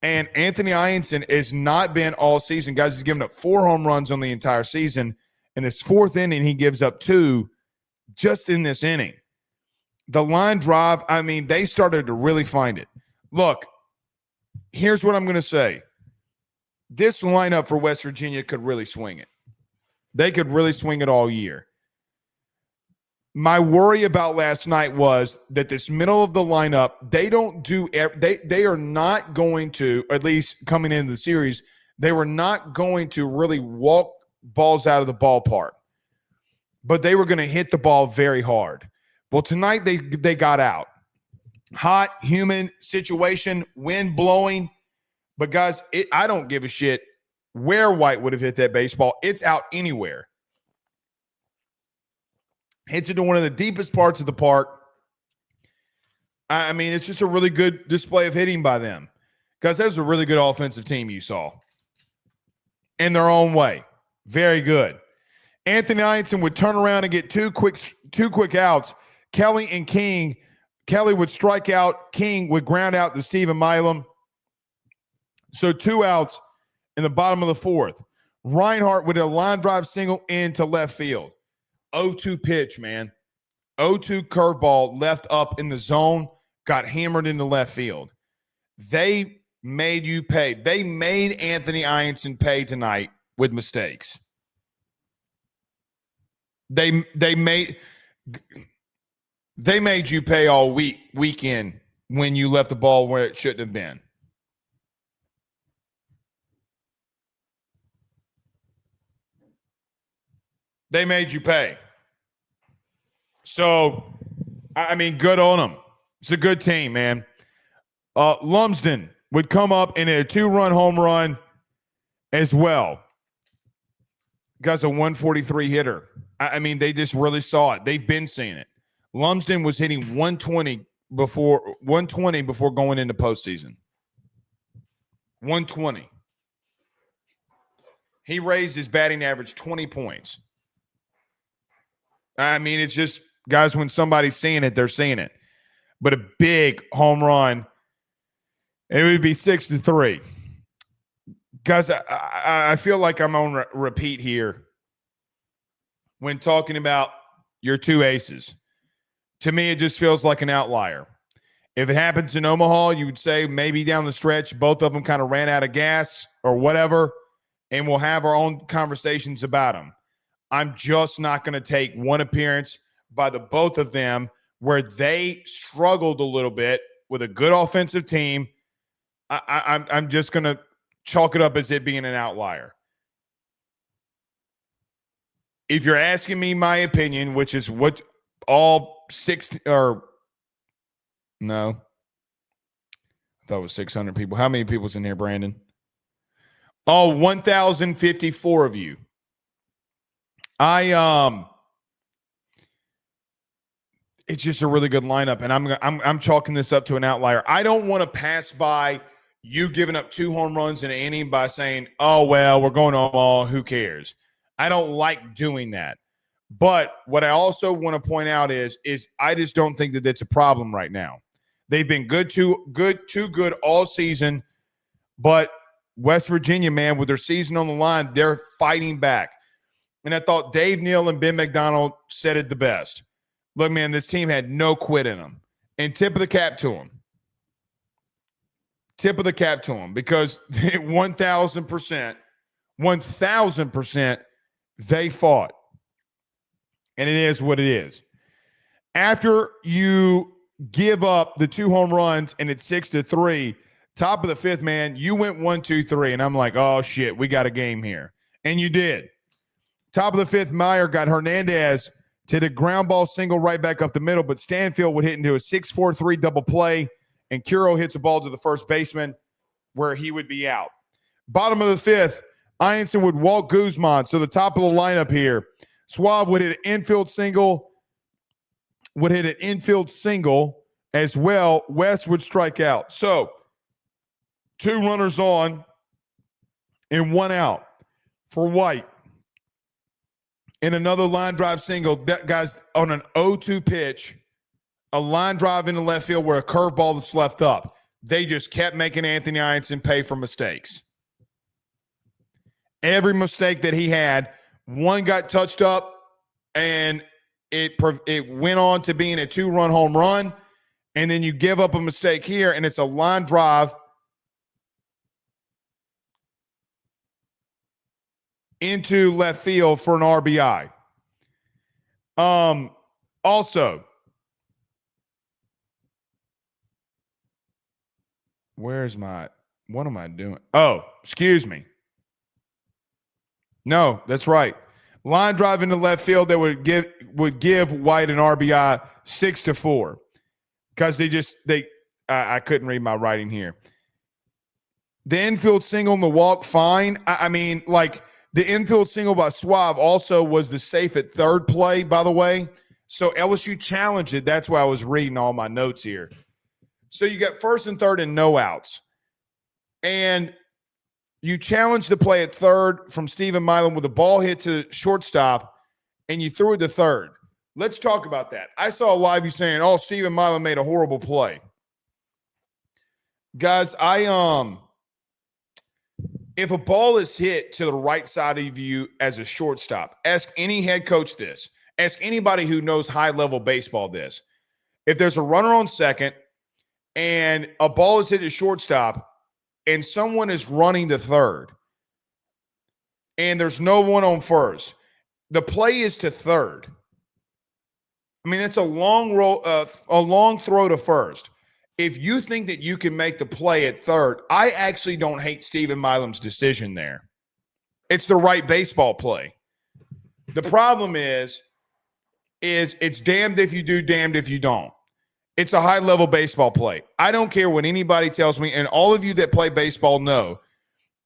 And Anthony Ianson has not been all season. Guys, he's given up 4 home runs on the entire season. In this 4th inning, he gives up 2 just in this inning. The line drive, I mean, they started to really find it. Look, here's what I'm going to say. This lineup for West Virginia could really swing it. They could really swing it all year. My worry about last night was that this middle of the lineup, they are not going to, at least coming into the series, they were not going to really walk balls out of the ballpark. But they were going to hit the ball very hard. Well, tonight they got out. Hot, humid situation, wind blowing. But guys, I don't give a shit where White would have hit that baseball. It's out anywhere. Hits into one of the deepest parts of the park. I mean, it's just a really good display of hitting by them. Guys, that was a really good offensive team you saw. In their own way. Very good. Anthony Ianson would turn around and get two quick outs. Kelly and King. Kelly would strike out. King would ground out to Stephen Milam. So 2 outs in the bottom of the 4th. Reinhardt with a line drive single into left field. 0-2 pitch, man. 0-2 curveball left up in the zone. Got hammered into left field. They made you pay. They made Anthony Ianson pay tonight with mistakes. They made you pay all weekend when you left the ball where it shouldn't have been. They made you pay. So, I mean, good on them. It's a good team, man. Lumsden would come up in a 2-run home run as well. Guy's a 143 hitter. I mean, they just really saw it. They've been seeing it. Lumsden was hitting 120 before going into postseason. 120. He raised his batting average 20 points. I mean, it's just, guys, when somebody's seeing it, they're seeing it. But a big home run, it would be 6-3. Guys, I feel like I'm on repeat here when talking about your 2 aces. To me, it just feels like an outlier. If it happens in Omaha, you would say maybe down the stretch, both of them kind of ran out of gas or whatever, and we'll have our own conversations about them. I'm just not going to take one appearance by the both of them where they struggled a little bit with a good offensive team. I'm just going to chalk it up as it being an outlier. If you're asking me my opinion, which is what all 6 or no, I thought it was 600 people. How many people's in here, Brandon? Oh, 1,054 of you. It's just a really good lineup, and I'm chalking this up to an outlier. I don't want to pass by you giving up 2 home runs in an inning by saying, oh, well, we're going to Omaha, who cares? I don't like doing that. But what I also want to point out is I just don't think that it's a problem right now. They've been too good all season, but West Virginia, man, with their season on the line, they're fighting back. And I thought Dave Neal and Ben McDonald said it the best. Look, man, this team had no quit in them. And tip of the cap to them. Tip of the cap to them, because 1,000%, they fought. And it is what it is. After you give up the 2 home runs and it's 6-3, top of the 5th, man, you went 1-2-3. And I'm like, oh, shit, we got a game here. And you did. Top of the 5th, Meyer got Hernandez to the ground ball single right back up the middle, but Stanfield would hit into a 6-4-3 double play, and Curo hits a ball to the first baseman where he would be out. Bottom of the 5th, Ianson would walk Guzman. So the top of the lineup here, Suave would hit an infield single, as well. West would strike out. So 2 runners on and 1 out for White. And another line drive single, that guy's on an 0-2 pitch, a line drive into left field where a curveball that's left up. They just kept making Anthony Ianson pay for mistakes. Every mistake that he had, one got touched up, and it went on to being a 2-run home run, and then you give up a mistake here, and it's a line drive into left field for an RBI. Also, what am I doing? Oh, excuse me. No, that's right. Line drive into left field that would give White an RBI 6-4. Because I couldn't read my writing here. The infield single and the walk, fine. I mean, like, the infield single by Suave also was the safe at third play, by the way. So LSU challenged it. That's why I was reading all my notes here. So you got first and third and no outs. And you challenged the play at third from Stephen Milam with a ball hit to shortstop, and you threw it to third. Let's talk about that. I saw a live you saying, oh, Stephen Milam made a horrible play. Guys, if a ball is hit to the right side of you as a shortstop, ask any head coach this. Ask anybody who knows high-level baseball this. If there's a runner on second and a ball is hit to shortstop and someone is running to third and there's no one on first, the play is to third. I mean, it's a long throw to first. If you think that you can make the play at third, I actually don't hate Stephen Milam's decision there. It's the right baseball play. The problem is it's damned if you do, damned if you don't. It's a high-level baseball play. I don't care what anybody tells me, and all of you that play baseball know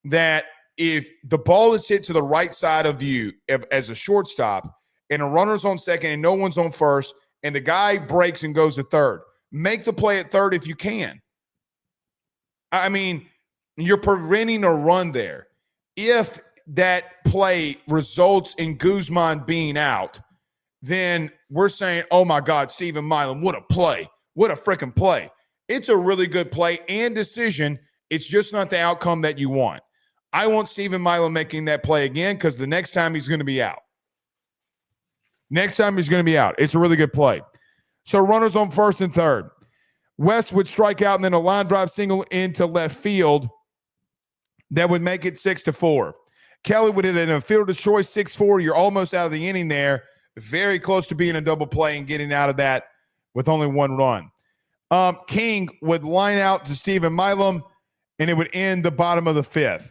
that if the ball is hit to the right side of you as a shortstop and a runner's on second and no one's on first and the guy breaks and goes to third, make the play at third if you can. I mean, you're preventing a run there. If that play results in Guzman being out, then we're saying, oh, my God, Stephen Milam, what a play. What a freaking play. It's a really good play and decision. It's just not the outcome that you want. I want Stephen Milam making that play again because the next time he's going to be out. Next time he's going to be out. It's a really good play. So runners on first and third. West would strike out and then a line drive single into left field that would make it 6-4. Kelly would hit a fielder's choice 6-4. You're almost out of the inning there. Very close to being a double play and getting out of that with only 1 run. King would line out to Stephen Milam, and it would end the bottom of the 5th.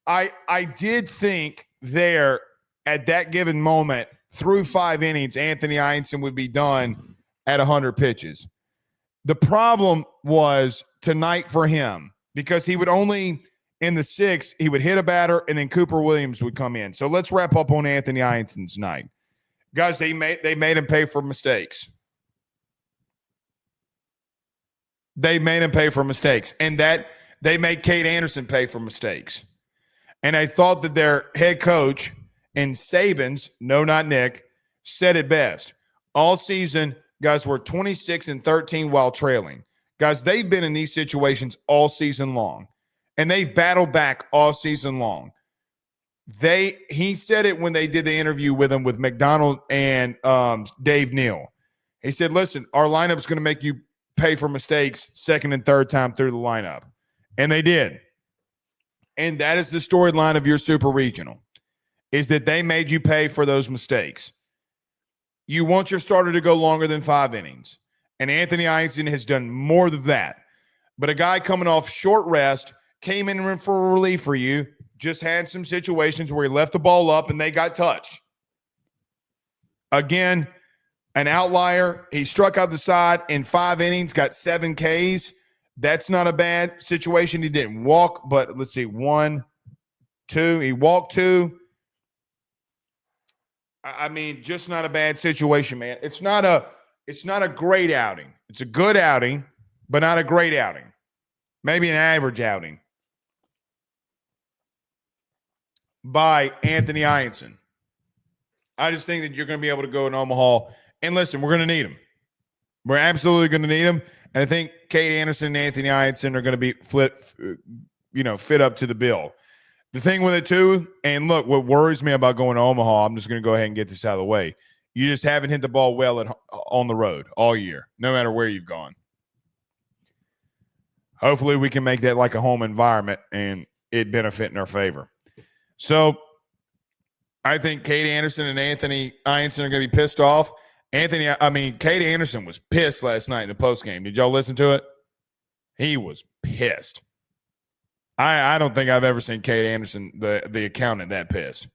I did think there at that given moment, through 5 innings, Anthony Ianson would be done at 100 pitches. The problem was tonight for him because he would only, in the 6th, he would hit a batter, and then Cooper Williams would come in. So let's wrap up on Anthony Ianson tonight. Guys, they made him pay for mistakes. They made him pay for mistakes. And that they make Kate Anderson pay for mistakes. And I thought that their head coach and Saban's, no, not Nick, said it best. All season, guys were 26-13 while trailing. Guys, they've been in these situations all season long, and they've battled back all season long. He said it when they did the interview with him with McDonald and Dave Neal. He said, listen, our lineup's going to make you pay for mistakes second and third time through the lineup. And they did. And that is the storyline of your super regional, is that they made you pay for those mistakes. You want your starter to go longer than 5 innings. And Anthony Einstein has done more than that. But a guy coming off short rest came in for a relief for you, just had some situations where he left the ball up and they got touched. Again, an outlier. He struck out the side in 5 innings, got 7 Ks. That's not a bad situation. He didn't walk, but let's see, 1, 2. He walked 2. I mean, just not a bad situation, man. It's not a great outing. It's a good outing, but not a great outing. Maybe an average outing by Anthony Einstein. I just think that you're going to be able to go in Omaha. And listen, we're going to need him. We're absolutely going to need him. And I think Kate Anderson and Anthony Einstein are going to be fit up to the bill. The thing with it, too, and look, what worries me about going to Omaha, I'm just going to go ahead and get this out of the way. You just haven't hit the ball well on the road all year, no matter where you've gone. Hopefully we can make that like a home environment and it benefit in our favor. So I think Kate Anderson and Anthony Einstein are going to be pissed off. Kate Anderson was pissed last night in the postgame. Did y'all listen to it? He was pissed. I don't think I've ever seen Kate Anderson, the accountant, that pissed.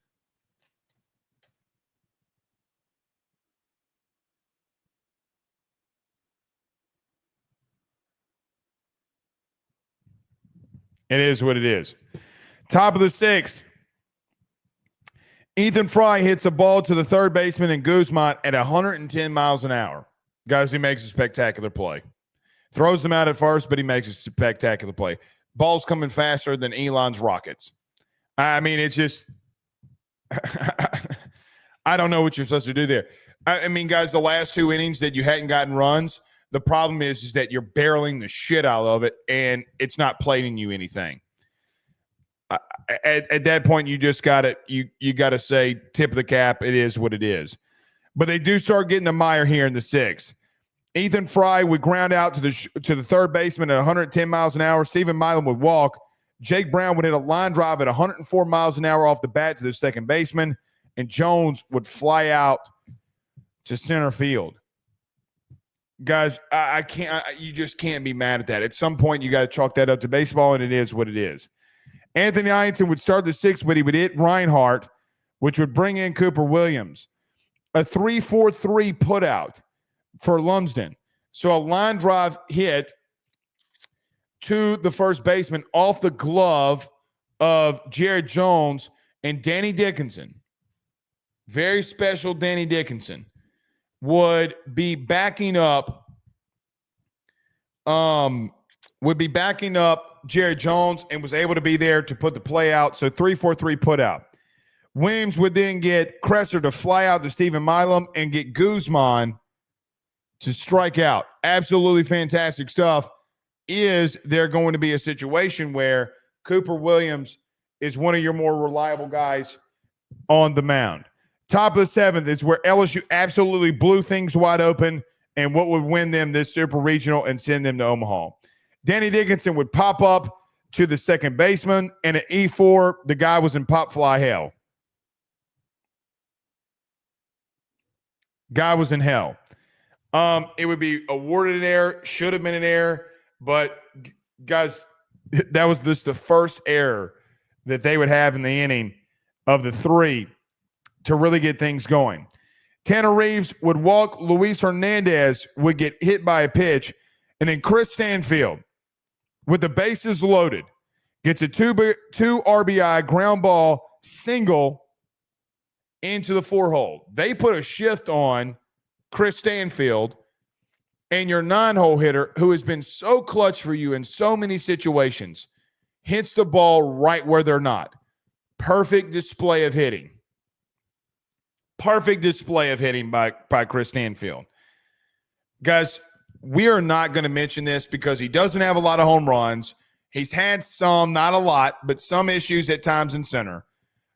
It is what it is. Top of the 6th. Ethan Fry hits a ball to the third baseman in Guzman at 110 miles an hour. Guys, he makes a spectacular play. Throws him out at first, but he makes a spectacular play. Ball's coming faster than Elon's rockets. I mean, it's just I don't know what you're supposed to do there. I mean, guys, the last 2 innings that you hadn't gotten runs, the problem is that you're barreling the shit out of it, and it's not plating you anything. At that point, you just got to you got to say, tip of the cap, it is what it is. But they do start getting the mire here in the 6th. Ethan Fry would ground out to the third baseman at 110 miles an hour. Stephen Milam would walk. Jake Brown would hit a line drive at 104 miles an hour off the bat to the second baseman, and Jones would fly out to center field. Guys, I can't. You just can't be mad at that. At some point, you got to chalk that up to baseball, and it is what it is. Anthony Einstein would start the 6th, but he would hit Reinhardt, which would bring in Cooper Williams. A 3-4-3 putout for Lumsden. So a line drive hit to the first baseman off the glove of Jared Jones and Danny Dickinson. Very special Danny Dickinson would be backing up Jared Jones and was able to be there to put the play out. So 3-4-3 put out. Williams would then get Cresser to fly out to Stephen Milam and get Guzman to strike out. Absolutely fantastic stuff. Is there going to be a situation where Cooper Williams is one of your more reliable guys on the mound? Top of the 7th is where LSU absolutely blew things wide open and what would win them this super regional and send them to Omaha. Danny Dickinson would pop up to the second baseman, and at E4, the guy was in pop fly hell. Guy was in hell. It would be awarded an error, should have been an error, but guys, that was just the first error that they would have in the inning of the 3 to really get things going. Tanner Reeves would walk. Luis Hernandez would get hit by a pitch, and then Chris Stanfield, with the bases loaded, gets a 2 RBI ground ball single into the 4-hole. They put a shift on Chris Stanfield, and your 9-hole hitter, who has been so clutch for you in so many situations, hits the ball right where they're not. Perfect display of hitting. Perfect display of hitting by Chris Stanfield. Guys, we are not going to mention this because he doesn't have a lot of home runs. He's had some, not a lot, but some issues at times in center.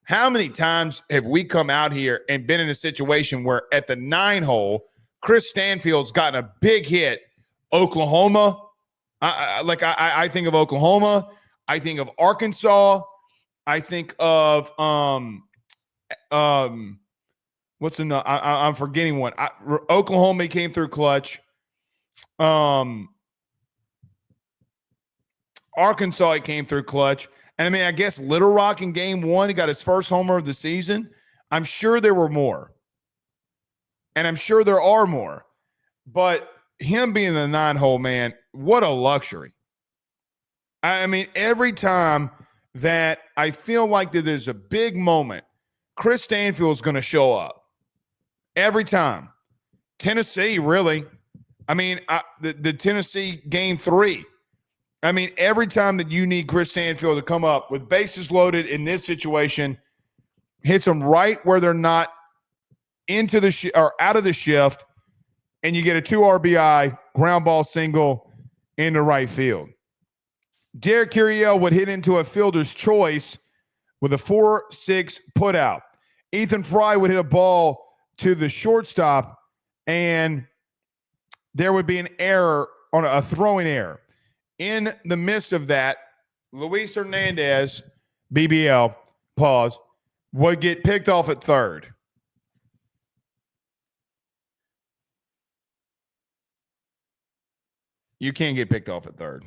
How many times have we come out here and been in a situation where at the 9 hole, Chris Stanfield's gotten a big hit? Oklahoma, I think of Oklahoma. I think of Arkansas. I think of what's another? I'm forgetting one. Oklahoma came through clutch. Arkansas, he came through clutch. And I mean, I guess Little Rock in game 1, he got his first homer of the season. I'm sure there were more. And I'm sure there are more. But him being the 9-hole, man, what a luxury. I mean, every time that I feel like that there's a big moment, Chris Stanfield's going to show up. Every time. Tennessee, really. I mean, the Tennessee game 3. I mean, every time that you need Chris Stanfield to come up with bases loaded in this situation, hits them right where they're not into the or out of the shift, and you get a 2 RBI ground ball single into right field. Derek Curiel would hit into a fielder's choice with a 4-6 putout. Ethan Fry would hit a ball to the shortstop, and there would be an error on a throwing error. In the midst of that, Luis Hernandez, BBL, pause, would get picked off at third. You can't get picked off at third.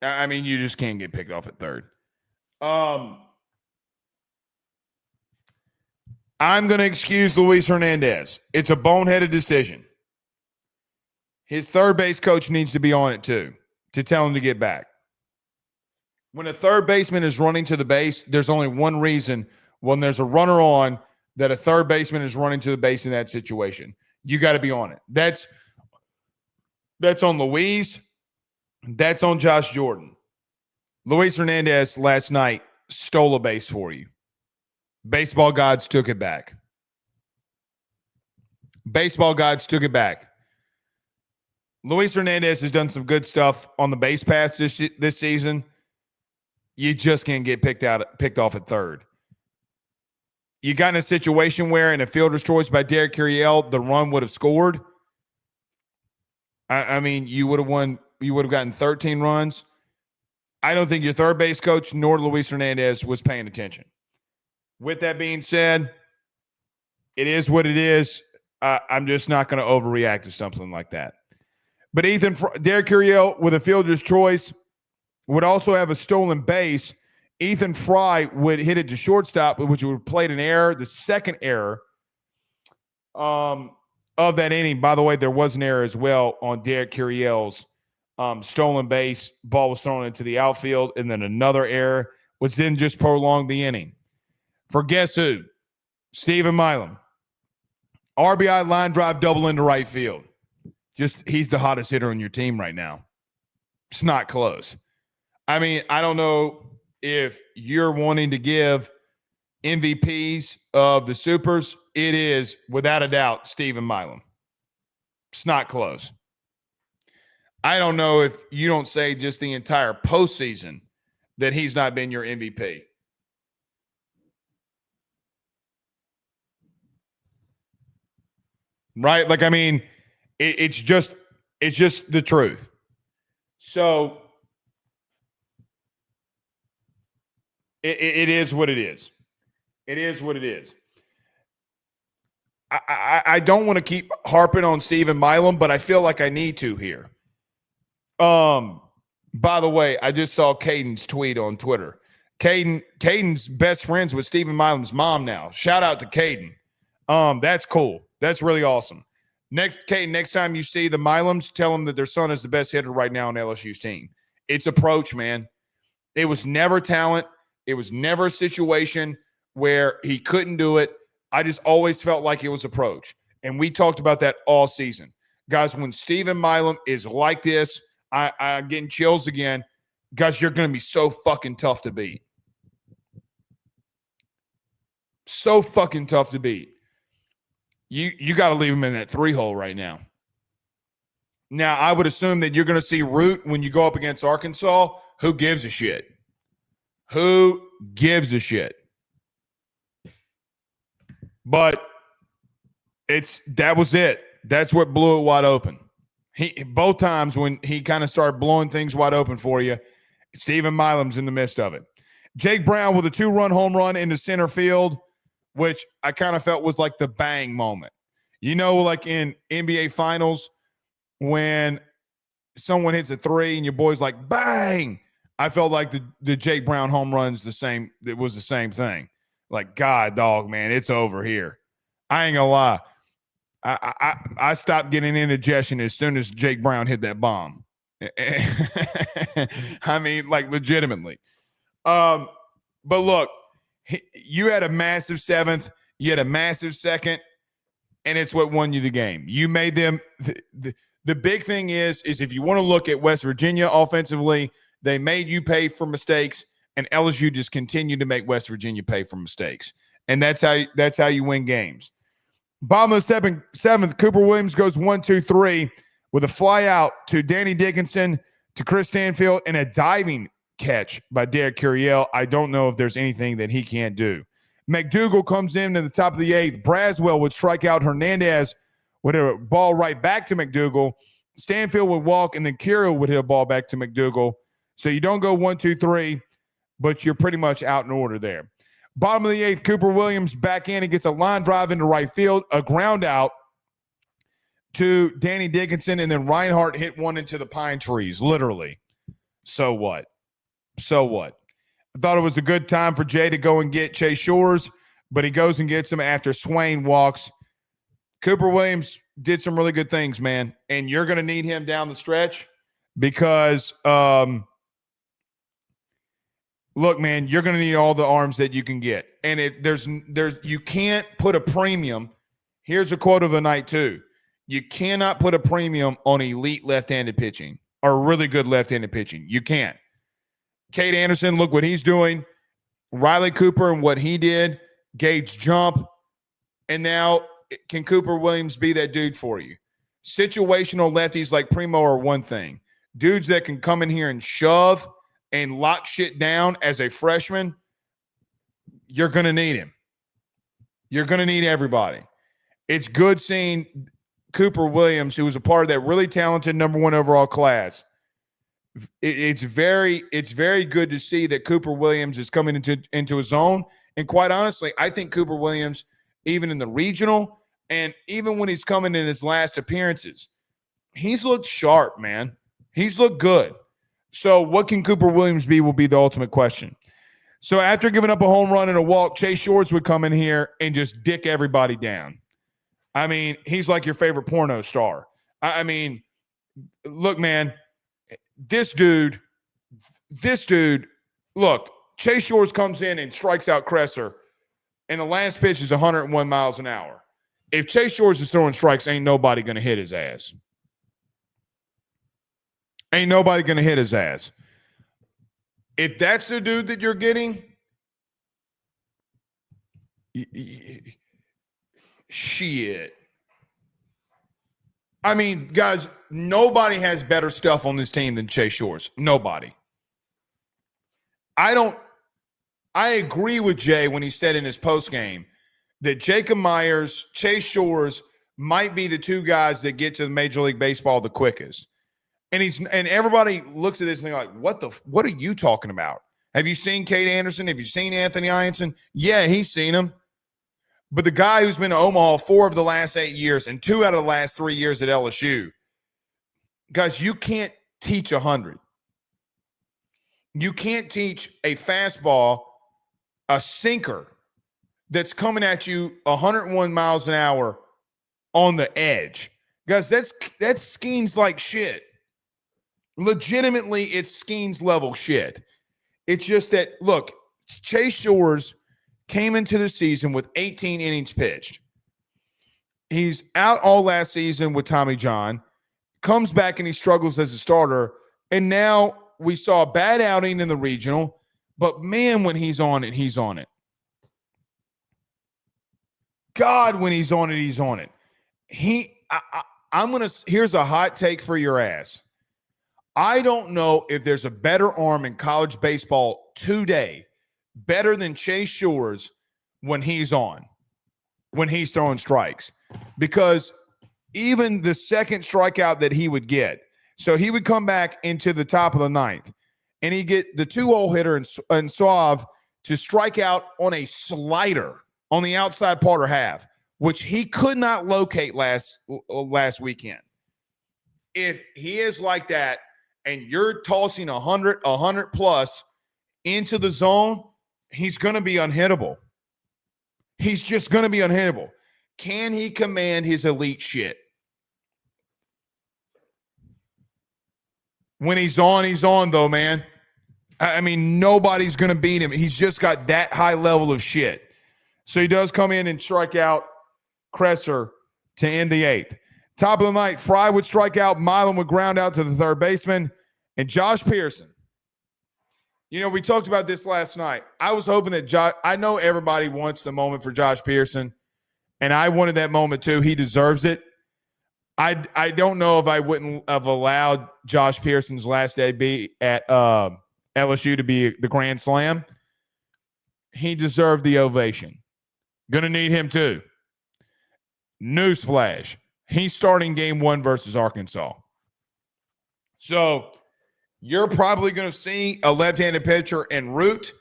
I mean, you just can't get picked off at third. I'm going to excuse Luis Hernandez. It's a boneheaded decision. His third base coach needs to be on it too, to tell him to get back. When a third baseman is running to the base, there's only one reason when there's a runner on that a third baseman is running to the base in that situation. You got to be on it. That's on Luis. That's on Josh Jordan. Luis Hernandez last night stole a base for you. Baseball gods took it back. Baseball gods took it back. Luis Hernandez has done some good stuff on the base paths this season. You just can't get picked off at third. You got in a situation where in a fielder's choice by Derek Curiel, the run would have scored. I mean, you would have won. You would have gotten 13 runs. I don't think your third base coach nor Luis Hernandez was paying attention. With that being said, it is what it is. I'm just not going to overreact to something like that. But Derek Curiel with a fielder's choice would also have a stolen base. Ethan Fry would hit it to shortstop, which would have played an error, the second error of that inning. By the way, there was an error as well on Derek Curiel's stolen base. Ball was thrown into the outfield, and then another error, which then just prolonged the inning. For guess who? Stephen Milam. RBI line drive double into right field. He's the hottest hitter on your team right now. It's not close. I mean, I don't know if you're wanting to give MVPs of the Supers. It is, without a doubt, Stephen Milam. It's not close. I don't know if you don't say just the entire postseason that he's not been your MVP. Right? Like, I mean, it's just the truth. So it is what it is. It is what it is. I don't want to keep harping on Stephen Milam, but I feel like I need to here. By the way, I just saw Caden's tweet on Twitter. Caden's best friends with Stephen Milam's mom now. Shout out to Caden. That's cool. That's really awesome. Next time you see the Milams, tell them that their son is the best hitter right now on LSU's team. It's approach, man. It was never talent. It was never a situation where he couldn't do it. I just always felt like it was approach. And we talked about that all season. Guys, when Stephen Milam is like this, I'm getting chills again. Guys, you're going to be so fucking tough to beat. So fucking tough to beat. You got to leave him in that 3-hole right now. Now, I would assume that you're going to see Root when you go up against Arkansas. Who gives a shit? Who gives a shit? But that was it. That's what blew it wide open. Both times when he kind of started blowing things wide open for you, Stephen Milam's in the midst of it. Jake Brown with a 2-run home run into center field, which I kind of felt was like the bang moment. You know, like in NBA Finals, when someone hits a 3 and your boy's like, bang! I felt like the Jake Brown home run's the same. It was the same thing. Like, God, dog, man, it's over here. I ain't gonna lie. I stopped getting indigestion as soon as Jake Brown hit that bomb. I mean, like, legitimately. But look, you had a massive 7th. You had a massive 2nd. And it's what won you the game. You made them the big thing is if you want to look at West Virginia offensively, they made you pay for mistakes, and LSU just continued to make West Virginia pay for mistakes. And that's how you win games. Bottom of the 7th, Cooper Williams goes 1-2-3 with a fly out to Danny Dickinson, to Chris Stanfield, and a diving catch by Derek Curiel. I don't know if there's anything that he can't do. McDougal comes in at the top of the 8th. Braswell would strike out Hernandez with a ball right back to McDougal. Stanfield would walk, and then Curiel would hit a ball back to McDougal. So you don't go 1-2-3, but you're pretty much out in order there. Bottom of the 8th, Cooper Williams back in and gets a line drive into right field, a ground out to Danny Dickinson, and then Reinhardt hit one into the pine trees, literally. So what? So what? I thought it was a good time for Jay to go and get Chase Shores, but he goes and gets him after Swain walks. Cooper Williams did some really good things, man, and you're going to need him down the stretch because look, man, you're going to need all the arms that you can get. And you can't put a premium. Here's a quote of the night, too. You cannot put a premium on elite left-handed pitching or really good left-handed pitching. You can't. Cade Anderson, look what he's doing. Riley Cooper and what he did. Gage Jump. And now, can Cooper Williams be that dude for you? Situational lefties like Primo are one thing. Dudes that can come in here and shove and lock shit down as a freshman, you're going to need him. You're going to need everybody. It's good seeing Cooper Williams, who was a part of that really talented number 1 overall class. It's very good to see that Cooper Williams is coming into his own. And quite honestly, I think Cooper Williams, even in the regional and even when he's coming in his last appearances, he's looked sharp, man. He's looked good. So what can Cooper Williams be will be the ultimate question. So after giving up a home run and a walk, Chase Shores would come in here and just dick everybody down. I mean, he's like your favorite porno star. I mean, look, man, this dude, look, Chase Shores comes in and strikes out Kresser, and the last pitch is 101 miles an hour. If Chase Shores is throwing strikes, ain't nobody going to hit his ass. Ain't nobody going to hit his ass. If that's the dude that you're getting, shit. I mean, guys, nobody has better stuff on this team than Chase Shores. Nobody. I agree with Jay when he said in his postgame that Jacob Myers, Chase Shores might be the two guys that get to the Major League Baseball the quickest. And everybody looks at this and they're like, what are you talking about? Have you seen Cade Anderson? Have you seen Anthony Ianson? Yeah, he's seen him. But the guy who's been to Omaha 4 of the last 8 years and 2 out of the last 3 years at LSU, guys, you can't teach 100. You can't teach a fastball, a sinker that's coming at you 101 miles an hour on the edge. Guys, that's Skeens like shit. Legitimately, it's Skeens level shit. It's just that, look, Chase Shores came into the season with 18 innings pitched. He's out all last season with Tommy John, comes back and he struggles as a starter, and now we saw a bad outing in the regional, but man, when he's on it, he's on it. God, when he's on it, he's on it. Here's a hot take for your ass. I don't know if there's a better arm in college baseball today, better than Chase Shores when he's on, when he's throwing strikes. Because even the second strikeout that he would get, so he would come back into the top of the ninth, and he'd get the 2-0 hitter and Suave to strike out on a slider on the outside part or half, which he could not locate last weekend. If he is like that, and you're tossing 100 plus into the zone, he's going to be unhittable. He's just going to be unhittable. Can he command his elite shit? When he's on, though, man. I mean, nobody's going to beat him. He's just got that high level of shit. So he does come in and strike out Cresser to end the eighth. Top of the ninth, Fry would strike out. Milan would ground out to the third baseman. And Josh Pearson. You know, we talked about this last night. I was hoping that I know everybody wants the moment for Josh Pearson, and I wanted that moment too. He deserves it. I don't know if I wouldn't have allowed Josh Pearson's last day be at LSU to be the Grand Slam. He deserved the ovation. Gonna need him too. Newsflash. He's starting game 1 versus Arkansas. So you're probably going to see a left-handed pitcher en route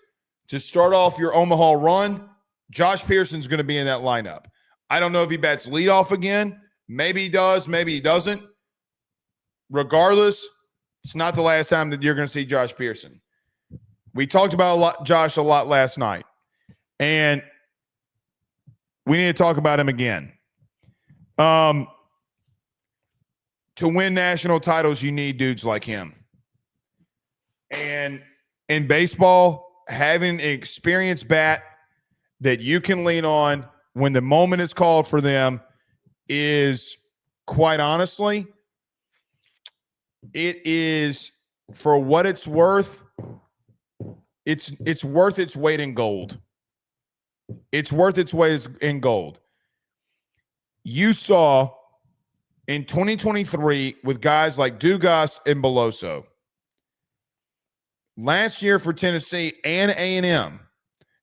to start off your Omaha run. Josh Pearson's going to be in that lineup. I don't know if he bats leadoff again. Maybe he does. Maybe he doesn't. Regardless, it's not the last time that you're going to see Josh Pearson. We talked about Josh a lot last night, and we need to talk about him again. To win national titles, you need dudes like him. And in baseball, having an experienced bat that you can lean on when the moment is called for them is, quite honestly, it is, for what it's worth, it's worth its weight in gold. It's worth its weight in gold. You saw in 2023 with guys like Dugas and Beloso. Last year for Tennessee and A&M,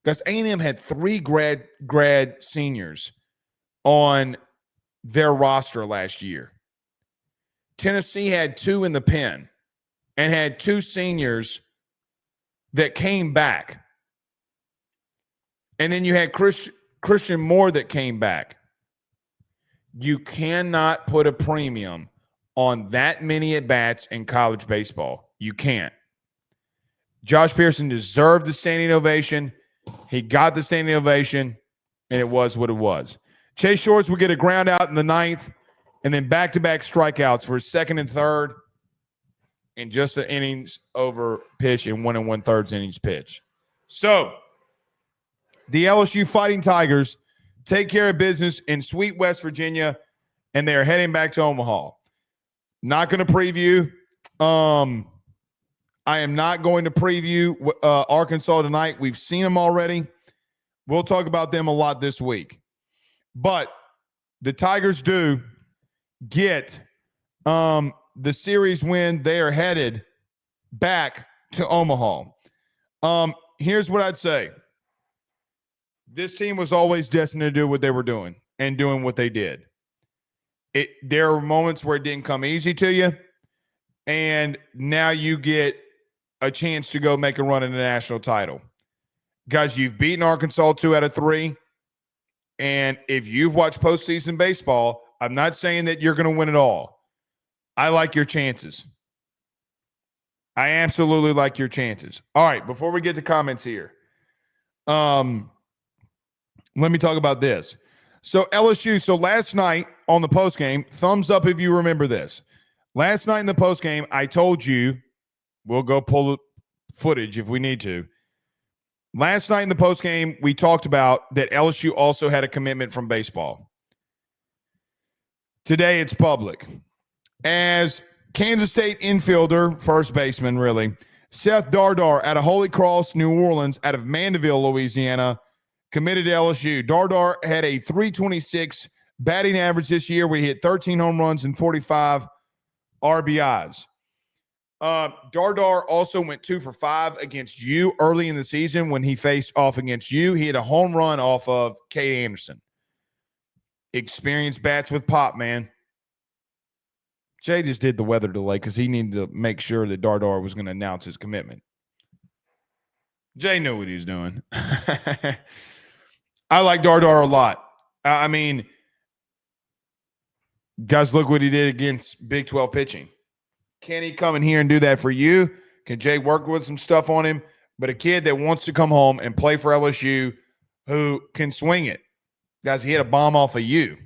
because A&M had 3 grad seniors on their roster last year. Tennessee had 2 in the pen and had 2 seniors that came back. And then you had Christian Moore that came back. You cannot put a premium on that many at-bats in college baseball. You can't. Josh Pearson deserved the standing ovation. He got the standing ovation, and it was what it was. Chase Shores would get a ground out in the 9th, and then back-to-back strikeouts for his 2nd and 3rd, and just an innings over pitch and 1 1/3 innings pitch. So, the LSU Fighting Tigers take care of business in sweet West Virginia, and they're heading back to Omaha. Not going to preview. I am not going to preview Arkansas tonight. We've seen them already. We'll talk about them a lot this week. But the Tigers do get the series win. They are headed back to Omaha. Here's what I'd say. This team was always destined to do what they were doing and doing what they did. There were moments where it didn't come easy to you, and now you get a chance to go make a run in the national title. Guys, you've beaten Arkansas 2 out of 3, and if you've watched postseason baseball, I'm not saying that you're going to win it all. I like your chances. I absolutely like your chances. All right, before we get to comments here, let me talk about this. So LSU, so last night on the postgame, thumbs up if you remember this. Last night in the postgame, I told you, we'll go pull the footage if we need to. Last night in the postgame, we talked about that LSU also had a commitment from baseball. Today, it's public. As Kansas State infielder, first baseman, really. Seth Dardar out of Holy Cross, New Orleans, out of Mandeville, Louisiana, committed to LSU. Dardar had a 326 batting average this year where he hit 13 home runs and 45 RBIs. Dardar also went 2 for 5 against you early in the season when he faced off against you. He had a home run off of Kate Anderson. Experienced bats with pop, man. Jay just did the weather delay because he needed to make sure that Dardar was going to announce his commitment. Jay knew what he was doing. I like Dardar a lot. I mean, guys, look what he did against Big 12 pitching. Can he come in here and do that for you? Can Jay work with some stuff on him? But a kid that wants to come home and play for LSU who can swing it. Guys, he hit a bomb off of you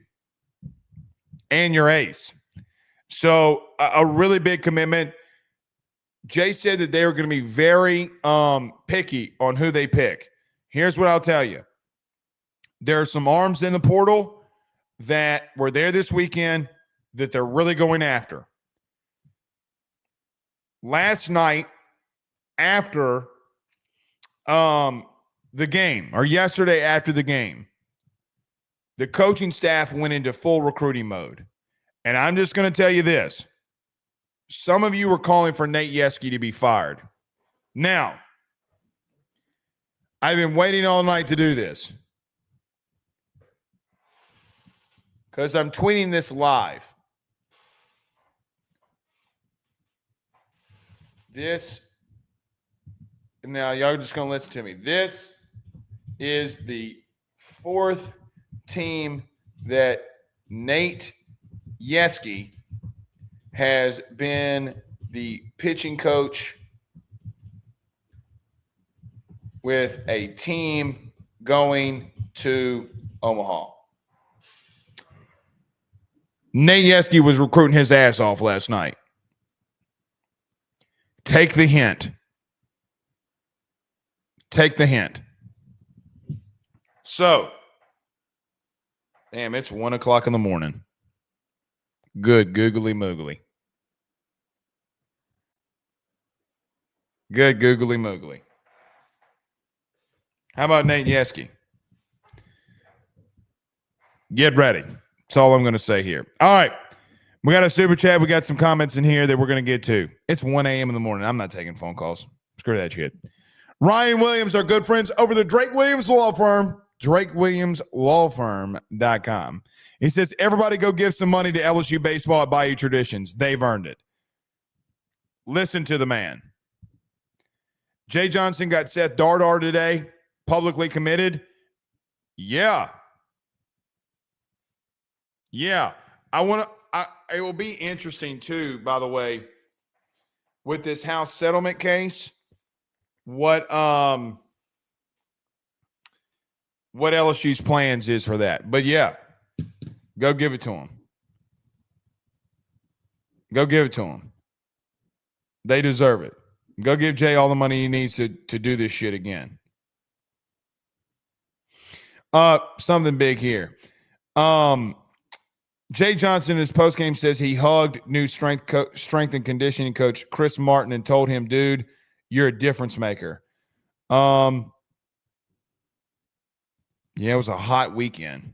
and your ace. So a really big commitment. Jay said that they were going to be very picky on who they pick. Here's what I'll tell you. There are some arms in the portal that were there this weekend that they're really going after. Last night, after the game, or yesterday after the game, the coaching staff went into full recruiting mode. And I'm just going to tell you this. Some of you were calling for Nate Yeske to be fired. Now, I've been waiting all night to do this because I'm tweeting this live. Now y'all are just going to listen to me. This is the 4th team that Nate Yeske has been the pitching coach with a team going to Omaha. Nate Yeske was recruiting his ass off last night. Take the hint. Take the hint. So, damn, it's 1 o'clock in the morning. Good googly moogly. Good googly moogly. How about Nate Yeske? Get ready. That's all I'm going to say here. All right. We got a super chat. We got some comments in here that we're going to get to. It's 1 a.m. in the morning. I'm not taking phone calls. Screw that shit. Ryan Williams, our good friends over the Drake Williams Law Firm, drakewilliamslawfirm.com. He says, everybody go give some money to LSU baseball at Bayou Traditions. They've earned it. Listen to the man. Jay Johnson got Seth Dardar today, publicly committed. Yeah. It will be interesting too, by the way, with this house settlement case, what LSU's plans is for that. But yeah, go give it to them. Go give it to them. They deserve it. Go give Jay all the money he needs to do this shit again. Something big here. Jay Johnson in his postgame says he hugged new strength and conditioning coach Chris Martin and told him, dude, you're a difference maker. Yeah, it was a hot weekend.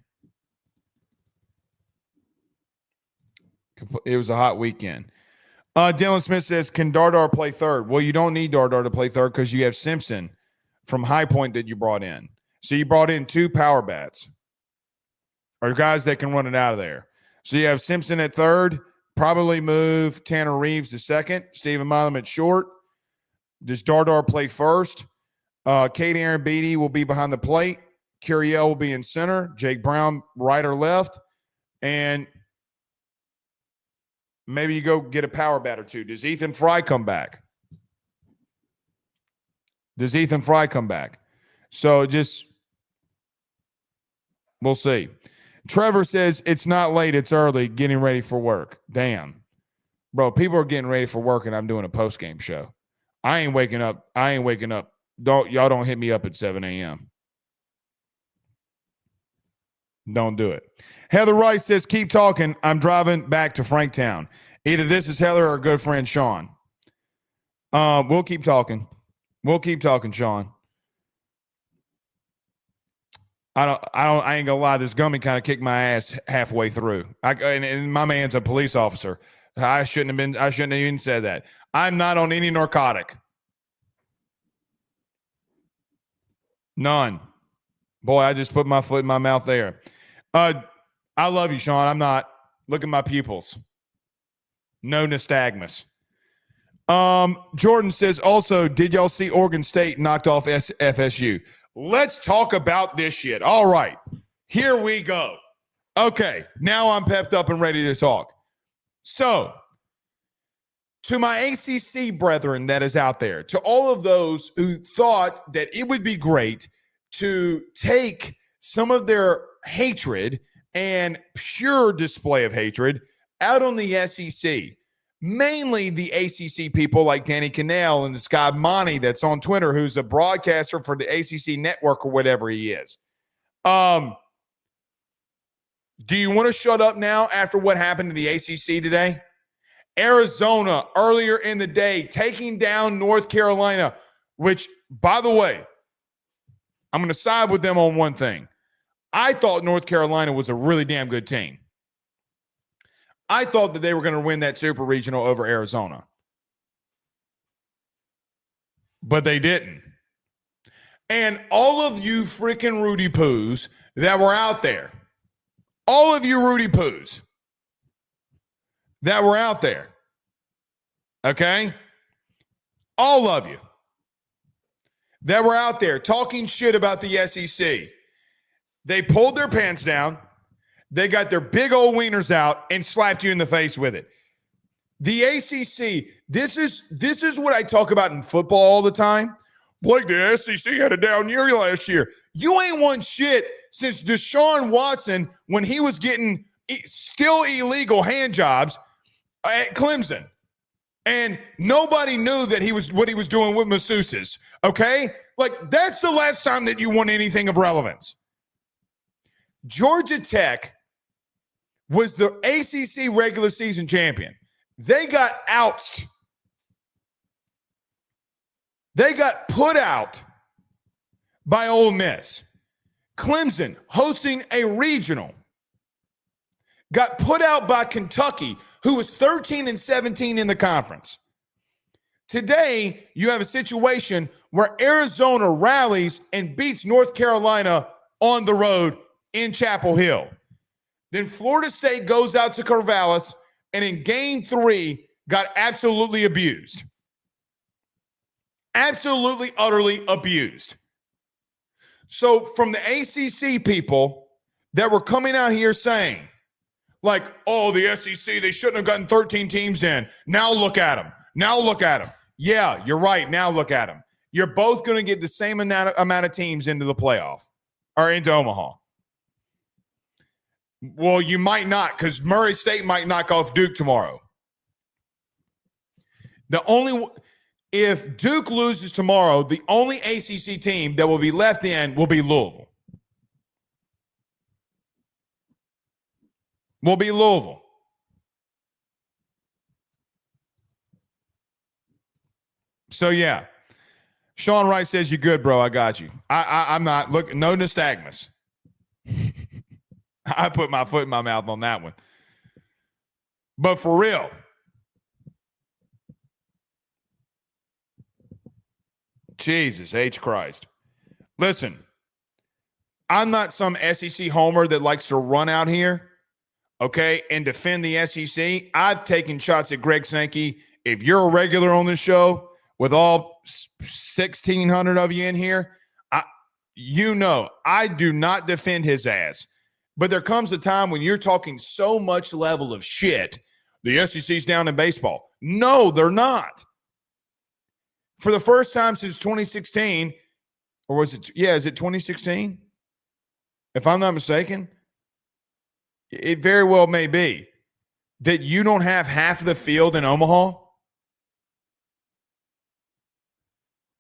It was a hot weekend. Dylan Smith says, can Dardar play third? Well, you don't need Dardar to play third because you have Simpson from High Point that you brought in. So you brought in 2 power bats or guys that can run it out of there. So you have Simpson at third, probably move Tanner Reeves to second, Stephen Milam at short. Does Dardar play first? Kate Aaron Beatty will be behind the plate. Curiel will be in center. Jake Brown right or left. And maybe you go get a power bat or 2. Does Ethan Fry come back? So just we'll see. Trevor says it's not late, it's early, getting ready for work. Damn. Bro, people are getting ready for work and I'm doing a post-game show. I ain't waking up. Y'all don't hit me up at 7 a.m. Don't do it. Heather Rice says, keep talking. I'm driving back to Franktown. Either this is Heather or our good friend Sean. We'll keep talking. We'll keep talking, Sean. I ain't gonna lie. This gummy kind of kicked my ass halfway through. And my man's a police officer. I shouldn't have even said that. I'm not on any narcotic. None. Boy, I just put my foot in my mouth there. I love you, Sean. I'm not. Look at my pupils. No nystagmus. Jordan says, also, did y'all see Oregon State knocked off FSU? Let's talk about this shit. All right. Here we go. Okay. Now I'm pepped up and ready to talk. So, to my ACC brethren that is out there, to all of those who thought that it would be great to take some of their hatred and pure display of hatred out on the SEC, mainly the ACC people like Danny Cannell and this guy Monty that's on Twitter, who's a broadcaster for the ACC network or whatever he is. Do you want to shut up now after what happened to the ACC today? Arizona earlier in the day taking down North Carolina, which, by the way, I'm going to side with them on one thing. I thought North Carolina was a really damn good team. I thought that they were going to win that super regional over Arizona. But they didn't. And all of you freaking Rudy Poos that were out there, all of you Rudy Poos that were out there, okay? All of you that were out there talking shit about the SEC, they pulled their pants down, they got their big old wieners out and slapped you in the face with it. The ACC, this is what I talk about in football all the time. Like the SEC had a down year last year. You ain't won shit since Deshaun Watson when he was getting still illegal hand jobs at Clemson. And nobody knew that what he was doing with masseuses, okay? Like, that's the last time that you won anything of relevance. Georgia Tech was the ACC regular season champion. They got outs. They got put out by Ole Miss. Clemson, hosting a regional, got put out by Kentucky, who was 13-17 in the conference. Today, you have a situation where Arizona rallies and beats North Carolina on the road in Chapel Hill. Then Florida State goes out to Corvallis and in game 3 got absolutely abused. Absolutely, utterly abused. So from the ACC people that were coming out here saying, like, oh, the SEC, they shouldn't have gotten 13 teams in. Now look at them. Now look at them. Yeah, you're right. Now look at them. You're both going to get the same amount of teams into the playoff or into Omaha. Well, you might not, because Murray State might knock off Duke tomorrow. If Duke loses tomorrow, the only ACC team that will be left in will be Louisville. Will be Louisville. So, yeah. Sean Wright says, you good, bro. I got you. I'm not. Look, no nystagmus. I put my foot in my mouth on that one. But for real, Jesus H. Christ. Listen, I'm not some SEC homer that likes to run out here, okay, and defend the SEC. I've taken shots at Greg Sankey. If you're a regular on this show, with all 1,600 of you in here, I do not defend his ass. But there comes a time when you're talking so much level of shit, the SEC's down in baseball. No, they're not. For the first time since 2016, or was it, is it 2016? If I'm not mistaken, it very well may be that you don't have half of the field in Omaha.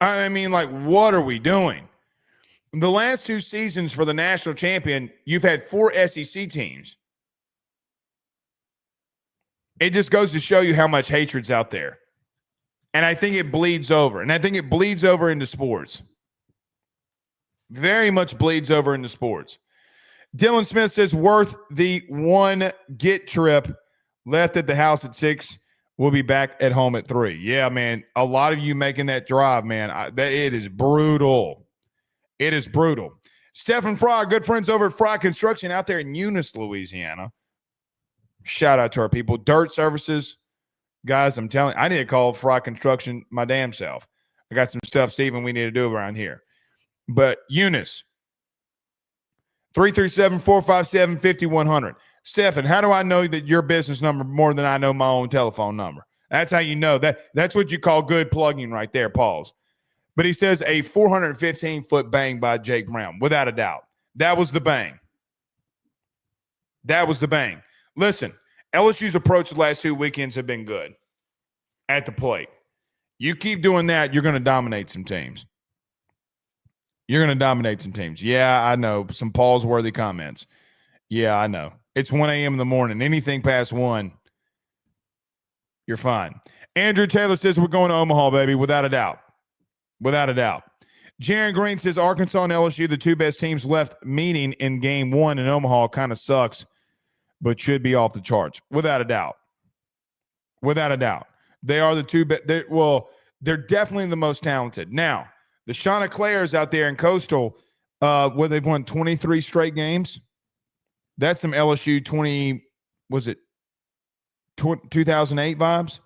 I mean, like, what are we doing? The last 2 seasons for the national champion, you've had 4 SEC teams. It just goes to show you how much hatred's out there. And I think it bleeds over. And I think it bleeds over into sports. Very much bleeds over into sports. Dylan Smith says, worth the one get trip. Left at the house at 6. We'll be back at home at 3. Yeah, man. A lot of you making that drive, man. It is brutal. It is brutal. Stephen Fry, good friends over at Fry Construction out there in Eunice, Louisiana. Shout out to our people. Dirt Services. Guys, I'm telling you, I need to call Fry Construction my damn self. I got some stuff, Stephen, we need to do around here. But Eunice, 337-457-5100. Stephen, how do I know that your business number more than I know my own telephone number? That's how you know. That's what you call good plugging right there, pause. But he says a 415-foot bang by Jake Brown, without a doubt. That was the bang. That was the bang. Listen, LSU's approach the last 2 weekends have been good at the plate. You keep doing that, you're going to dominate some teams. You're going to dominate some teams. Yeah, I know. Some pause-worthy comments. Yeah, I know. It's 1 a.m. in the morning. Anything past 1, you're fine. Andrew Taylor says we're going to Omaha, baby, without a doubt. Without a doubt. Jaron Green says Arkansas and LSU, the 2 best teams left meeting in game 1 in Omaha, kind of sucks, but should be off the charts. Without a doubt. Without a doubt. They are the 2 best. They're definitely the most talented. Now, the Chanticleers out there in Coastal, where they've won 23 straight games, that's some LSU 2008 vibes?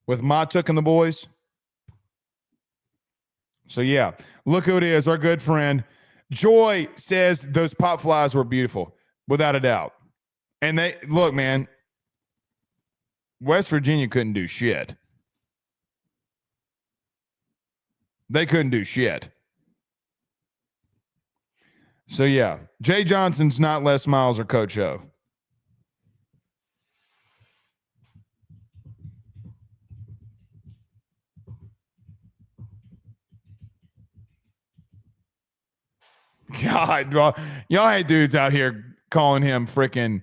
With Matuk and the boys. So, yeah, look who it is, our good friend. Joy says those pop flies were beautiful, without a doubt. And look, man, West Virginia couldn't do shit. They couldn't do shit. So, yeah, Jay Johnson's not Les Miles or Coach O. God, y'all had dudes out here calling him freaking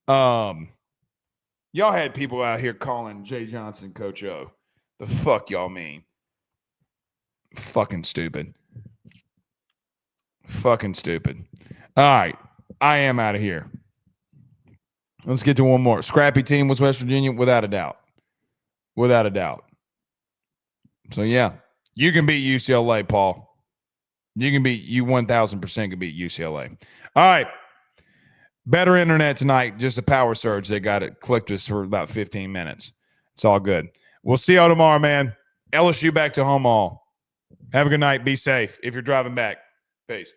y'all had people out here calling Jay Johnson Coach O. The fuck y'all mean? Fucking stupid. Fucking stupid. All right. I am out of here. Let's get to one more. Scrappy team was West Virginia, without a doubt. Without a doubt. So, yeah. You can beat UCLA, Paul. You 1,000% can beat UCLA. All right. Better internet tonight. Just a power surge. They got it. Clicked us for about 15 minutes. It's all good. We'll see y'all tomorrow, man. LSU back to home all. Have a good night. Be safe if you're driving back. Peace.